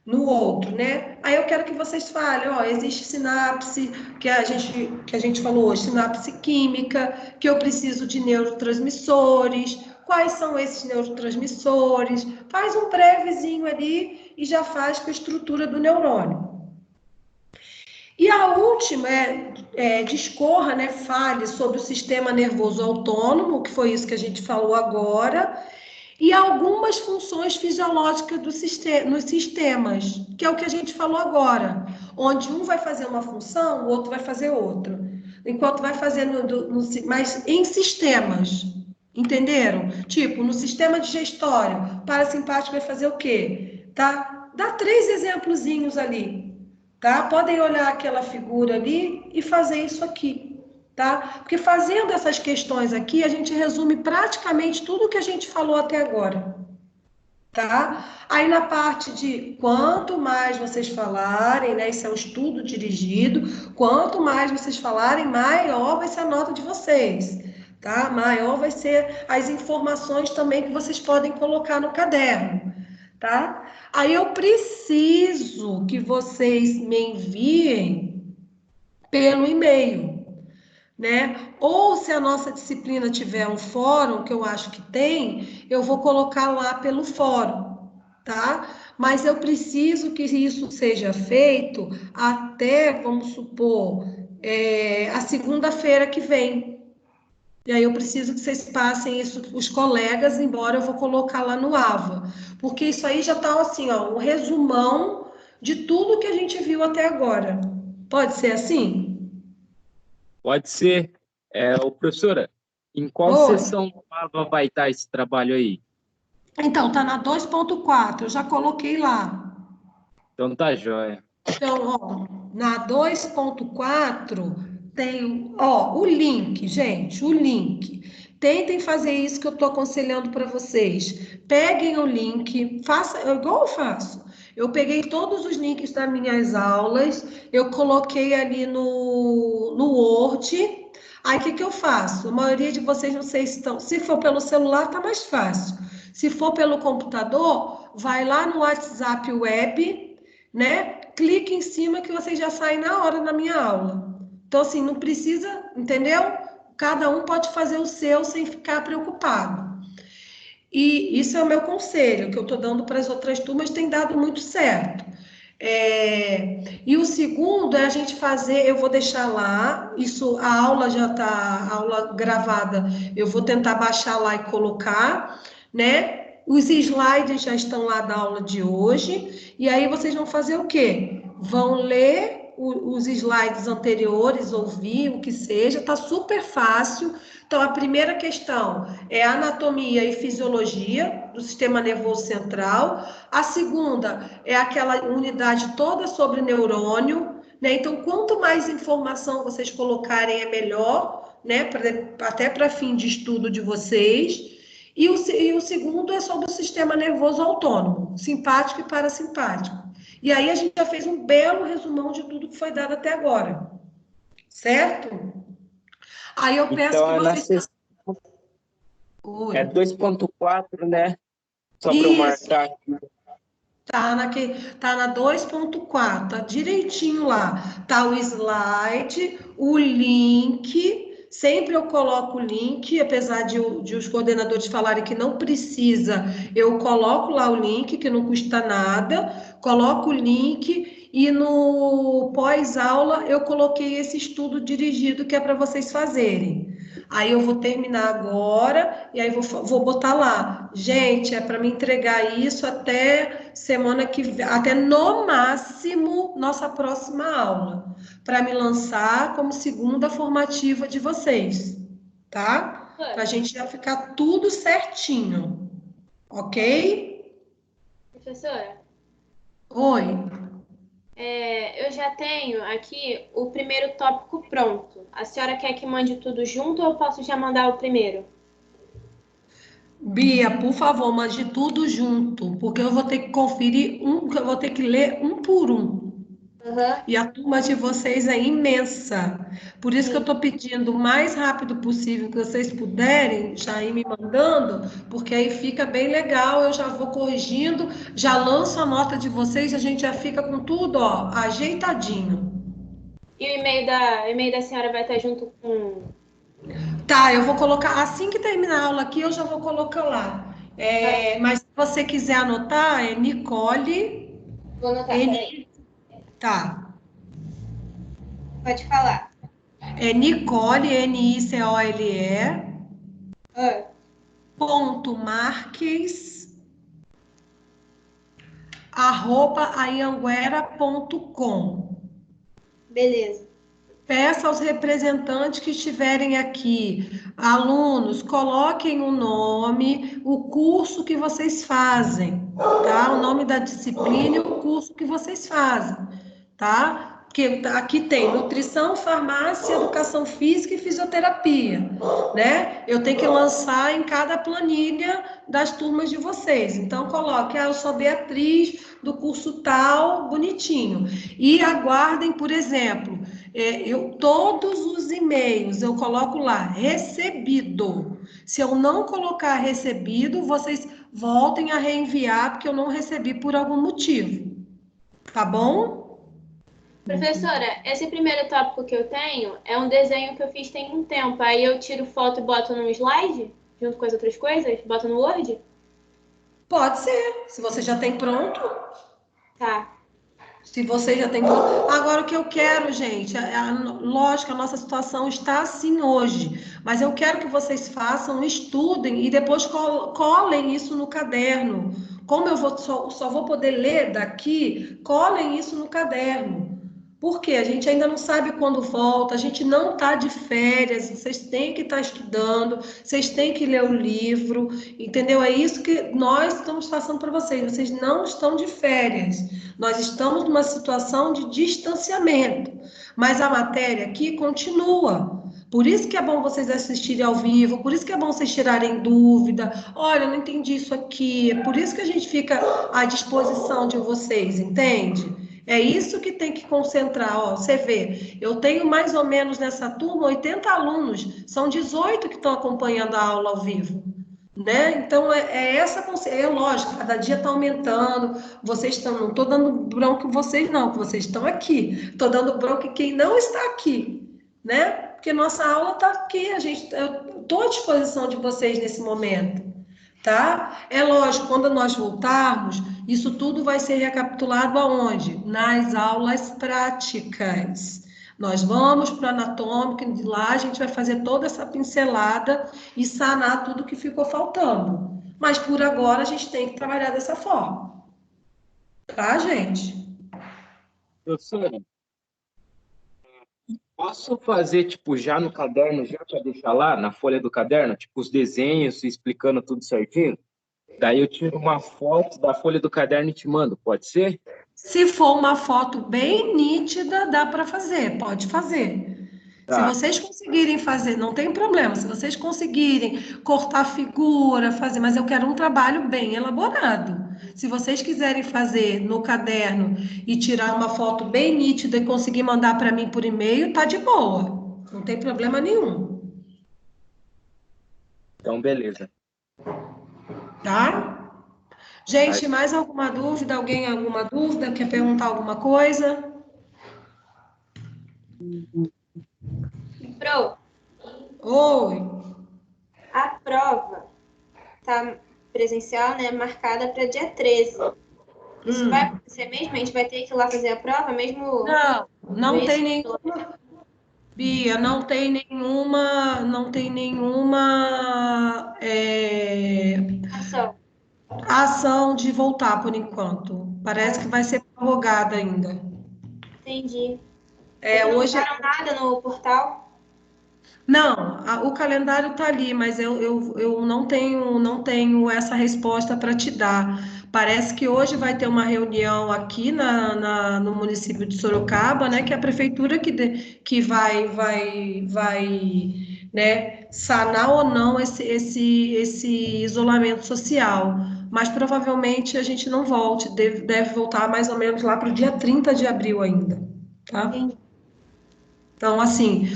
No outro, né? Aí eu quero que vocês falem, ó, existe sinapse, que a gente falou hoje, sinapse química, que eu preciso de neurotransmissores, quais são esses neurotransmissores, faz um brevezinho ali e já faz com a estrutura do neurônio. E a última discorra, né, fale sobre o sistema nervoso autônomo, que foi isso que a gente falou agora, e algumas funções fisiológicas nos sistemas, que é o que a gente falou agora, onde um vai fazer uma função, o outro vai fazer outra, enquanto vai fazer mas em sistemas, entenderam? Tipo, no sistema digestório, parasimpático vai fazer o quê? Tá? Dá 3 exemplozinhos ali, tá? Podem olhar aquela figura ali e fazer isso aqui. Tá? Porque fazendo essas questões aqui, a gente resume praticamente tudo que a gente falou até agora. Tá? Aí na parte de quanto mais vocês falarem, né? Isso é um estudo dirigido, quanto mais vocês falarem, maior vai ser a nota de vocês. Tá? Maior vai ser as informações também que vocês podem colocar no caderno. Tá? Aí eu preciso que vocês me enviem pelo e-mail. Né? Ou se a nossa disciplina tiver um fórum, que eu acho que tem, eu vou colocar lá pelo fórum, tá? Mas eu preciso que isso seja feito até, vamos supor, a segunda-feira que vem. E aí eu preciso que vocês passem isso para os colegas, embora eu vou colocar lá no AVA. Porque isso aí já está assim, ó, um resumão de tudo que a gente viu até agora. Pode ser assim? Pode ser. Professora, em qual sessão do AVA vai estar esse trabalho aí? Então, tá na 2.4, eu já coloquei lá. Então tá jóia. Então, ó, na 2.4 tem, ó, o link, gente, o link. Tentem fazer isso que eu estou aconselhando para vocês. Peguem o link, faça igual eu faço. Eu peguei todos os links das minhas aulas, eu coloquei ali no Word. Aí, o que eu faço? A maioria de vocês, não sei se estão... Se for pelo celular, tá mais fácil. Se for pelo computador, vai lá no WhatsApp Web, né? Clique em cima que vocês já saem na hora da minha aula. Então, assim, não precisa, entendeu? Cada um pode fazer o seu sem ficar preocupado. E isso é o meu conselho, que eu estou dando para as outras turmas, tem dado muito certo. E o segundo é a gente fazer, eu vou deixar lá, isso, a aula já está, a aula gravada, eu vou tentar baixar lá e colocar, né? Os slides já estão lá da aula de hoje, e aí vocês vão fazer o quê? Vão ler os slides anteriores, ouvir, o que seja, tá super fácil. Então, a primeira questão é anatomia e fisiologia do sistema nervoso central. A segunda é aquela unidade toda sobre neurônio, né? Então, quanto mais informação vocês colocarem, é melhor, né? Até para fim de estudo de vocês. E o segundo é sobre o sistema nervoso autônomo, simpático e parasimpático. E aí a gente já fez um belo resumão de tudo que foi dado até agora. Certo? Aí eu peço então, que vocês... É 2.4, né? Só para eu marcar aqui. Tá na 2.4, tá direitinho lá. Tá o slide, o link. Sempre eu coloco o link, apesar de os coordenadores falarem que não precisa, eu coloco lá o link, que não custa nada, coloco o link e no pós-aula eu coloquei esse estudo dirigido que é para vocês fazerem. Aí eu vou terminar agora e aí vou botar lá. Gente, é para me entregar isso até semana que vem, até no máximo nossa próxima aula, para me lançar como segunda formativa de vocês, tá? Para a gente já ficar tudo certinho, ok? Professora, Oi. eu já tenho aqui o primeiro tópico pronto. A senhora quer que mande tudo junto ou eu posso já mandar o primeiro? Bia, por favor, mande tudo junto, porque eu vou ter que conferir eu vou ter que ler um por um. Aham. E a turma de vocês é imensa. Por isso que eu estou pedindo o mais rápido possível que vocês puderem já ir me mandando, porque aí fica bem legal. Eu já vou corrigindo, já lanço a nota de vocês, a gente já fica com tudo, ó, ajeitadinho. E o e-mail da senhora vai estar junto com... Tá, eu vou colocar, assim que terminar a aula aqui, eu já vou colocar lá. Mas se você quiser anotar, é Nicole. Vou anotar, peraí. Tá. Pode falar. É Nicole, Nicole, ponto Marques, @anhanguera.com. Beleza. Peça aos representantes que estiverem aqui, alunos, coloquem o nome, o curso que vocês fazem, tá? O nome da disciplina e o curso que vocês fazem, tá? Porque aqui tem nutrição, farmácia, educação física e fisioterapia, né? Eu tenho que lançar em cada planilha das turmas de vocês. Então, coloque, eu sou Beatriz, do curso tal, bonitinho. E aguardem, por exemplo, todos os e-mails eu coloco lá, recebido. Se eu não colocar recebido, vocês voltem a reenviar, porque eu não recebi por algum motivo. Tá bom? Professora, esse primeiro tópico que eu tenho é um desenho que eu fiz tem um tempo. Aí eu tiro foto e boto num slide, junto com as outras coisas? Boto no Word? Pode ser. Se você já tem pronto. Tá. Se você já tem pronto. Agora, o que eu quero, gente, lógico, a nossa situação está assim hoje, mas eu quero que vocês façam, estudem e depois colhem isso no caderno. Como eu só vou poder ler daqui, colhem isso no caderno. Porque a gente ainda não sabe quando volta, a gente não está de férias, vocês têm que estar estudando, vocês têm que ler o livro, entendeu? É isso que nós estamos passando para vocês. Vocês não estão de férias, nós estamos numa situação de distanciamento, mas a matéria aqui continua. Por isso que é bom vocês assistirem ao vivo, por isso que é bom vocês tirarem dúvida. Olha, não entendi isso aqui. É por isso que a gente fica à disposição de vocês, entende? É isso que tem que concentrar, ó, você vê, eu tenho mais ou menos nessa turma 80 alunos, são 18 que estão acompanhando a aula ao vivo, né? Então, é lógico, cada dia está aumentando, vocês estão, não estou dando bronca em vocês não, que vocês estão aqui, estou dando bronca em quem não está aqui, né? Porque nossa aula está aqui, eu estou à disposição de vocês nesse momento. Tá? É lógico, quando nós voltarmos, isso tudo vai ser recapitulado aonde? Nas aulas práticas. Nós vamos para o anatômico, e de lá a gente vai fazer toda essa pincelada e sanar tudo que ficou faltando. Mas por agora a gente tem que trabalhar dessa forma. Tá, gente? Professora, posso fazer, tipo, já no caderno, já para deixar lá, na folha do caderno, tipo, os desenhos, explicando tudo certinho? Daí eu tiro uma foto da folha do caderno e te mando, pode ser? Se for uma foto bem nítida, dá para fazer, pode fazer. Se Tá. vocês conseguirem fazer, não tem problema. Se vocês conseguirem cortar figura, fazer, mas eu quero um trabalho bem elaborado. Se vocês quiserem fazer no caderno e tirar uma foto bem nítida e conseguir mandar para mim por e-mail, tá de boa. Não tem problema nenhum, Então, beleza. tá? Gente, mais alguma dúvida? Alguém alguma dúvida? Quer perguntar alguma coisa? Pro, Oi. a prova tá presencial, né? Marcada para dia 13. Isso vai acontecer mesmo? A gente vai ter que ir lá fazer a prova mesmo? Não tem nenhuma, Bia, não tem nenhuma Ação. ação de voltar por enquanto. Parece que vai ser prorrogada ainda. Entendi. Não Hoje não nada no portal? Não, o calendário está ali, mas eu não tenho essa resposta para te dar. Parece que hoje vai ter uma reunião aqui no município de Sorocaba, né? Que é a prefeitura que vai, né, sanar ou não esse isolamento social. Mas provavelmente a gente não volte, deve voltar mais ou menos lá para o dia 30 de abril ainda, tá? Entendi. Então, assim,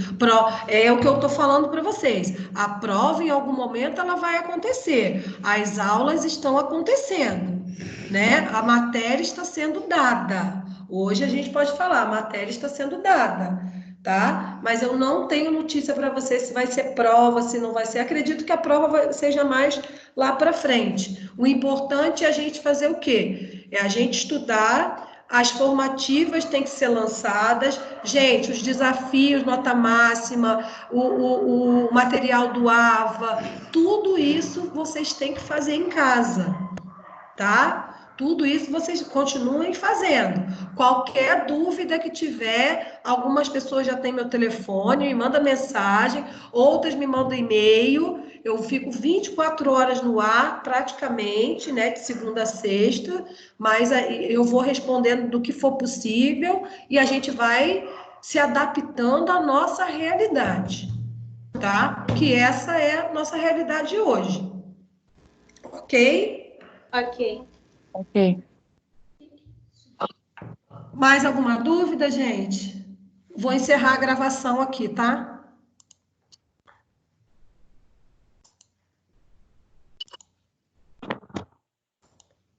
é o que eu estou falando para vocês. A prova, em algum momento, ela vai acontecer. As aulas estão acontecendo, né? A matéria está sendo dada. Hoje a gente pode falar, a matéria está sendo dada, tá? Mas eu não tenho notícia para vocês se vai ser prova, se não vai ser. Acredito que a prova seja mais lá para frente. O importante é a gente fazer o quê? É a gente estudar. As formativas têm que ser lançadas. Gente, os desafios, nota máxima, o material do AVA, tudo isso vocês têm que fazer em casa, tá? Tudo isso vocês continuem fazendo. Qualquer dúvida que tiver, algumas pessoas já têm meu telefone, me mandam mensagem, outras me mandam e-mail. Eu fico 24 horas no ar, praticamente, né, de segunda a sexta, mas eu vou respondendo do que for possível e a gente vai se adaptando à nossa realidade, tá? Que essa é a nossa realidade hoje. Ok? Ok. Ok. Mais alguma dúvida, gente? Vou encerrar a gravação aqui, tá?